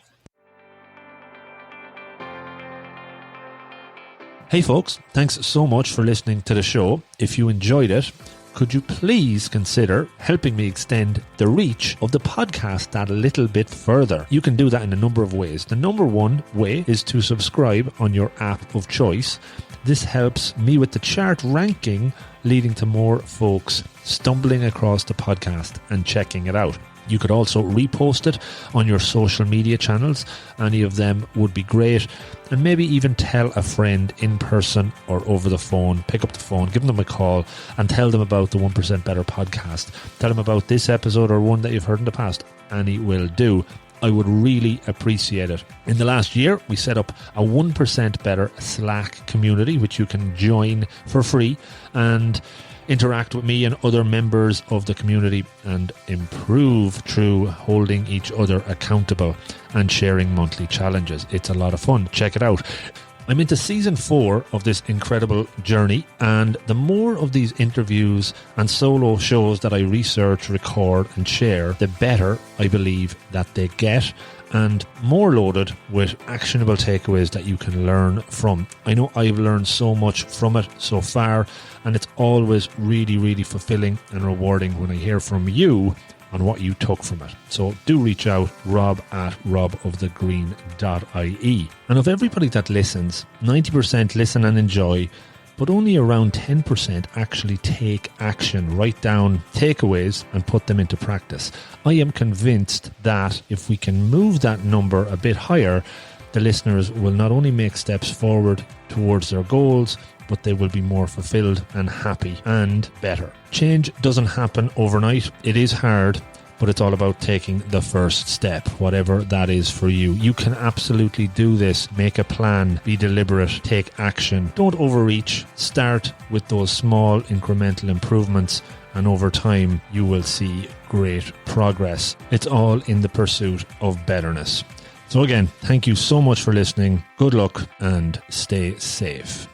Hey folks, thanks so much for listening to the show. If you enjoyed it, could you please consider helping me extend the reach of the podcast that a little bit further? You can do that in a number of ways. The number one way is to subscribe on your app of choice. This helps me with the chart ranking, leading to more folks stumbling across the podcast and checking it out. You could also repost it on your social media channels. Any of them would be great. And maybe even tell a friend in person or over the phone. Pick up the phone, give them a call and tell them about the 1% Better podcast. Tell them about this episode or one that you've heard in the past. Any will do. I would really appreciate it. In the last year, we set up a 1% Better Slack community, which you can join for free and interact with me and other members of the community and improve through holding each other accountable and sharing monthly challenges. It's a lot of fun. Check it out. I'm into season 4 of this incredible journey, and the more of these interviews and solo shows that I research, record and share, the better I believe that they get, and more loaded with actionable takeaways that you can learn from. I know I've learned so much from it so far, and it's always really, really fulfilling and rewarding when I hear from you on what you took from it. So do reach out, rob@robofthegreen.ie. And of everybody that listens, 90% listen and enjoy, but only around 10% actually take action, write down takeaways and put them into practice. I am convinced that if we can move that number a bit higher, the listeners will not only make steps forward towards their goals, but they will be more fulfilled and happy and better. Change doesn't happen overnight. It is hard, but it's all about taking the first step, whatever that is for you. You can absolutely do this. Make a plan, be deliberate, take action. Don't overreach. Start with those small incremental improvements, and over time you will see great progress. It's all in the pursuit of betterness. So again, thank you so much for listening. Good luck and stay safe.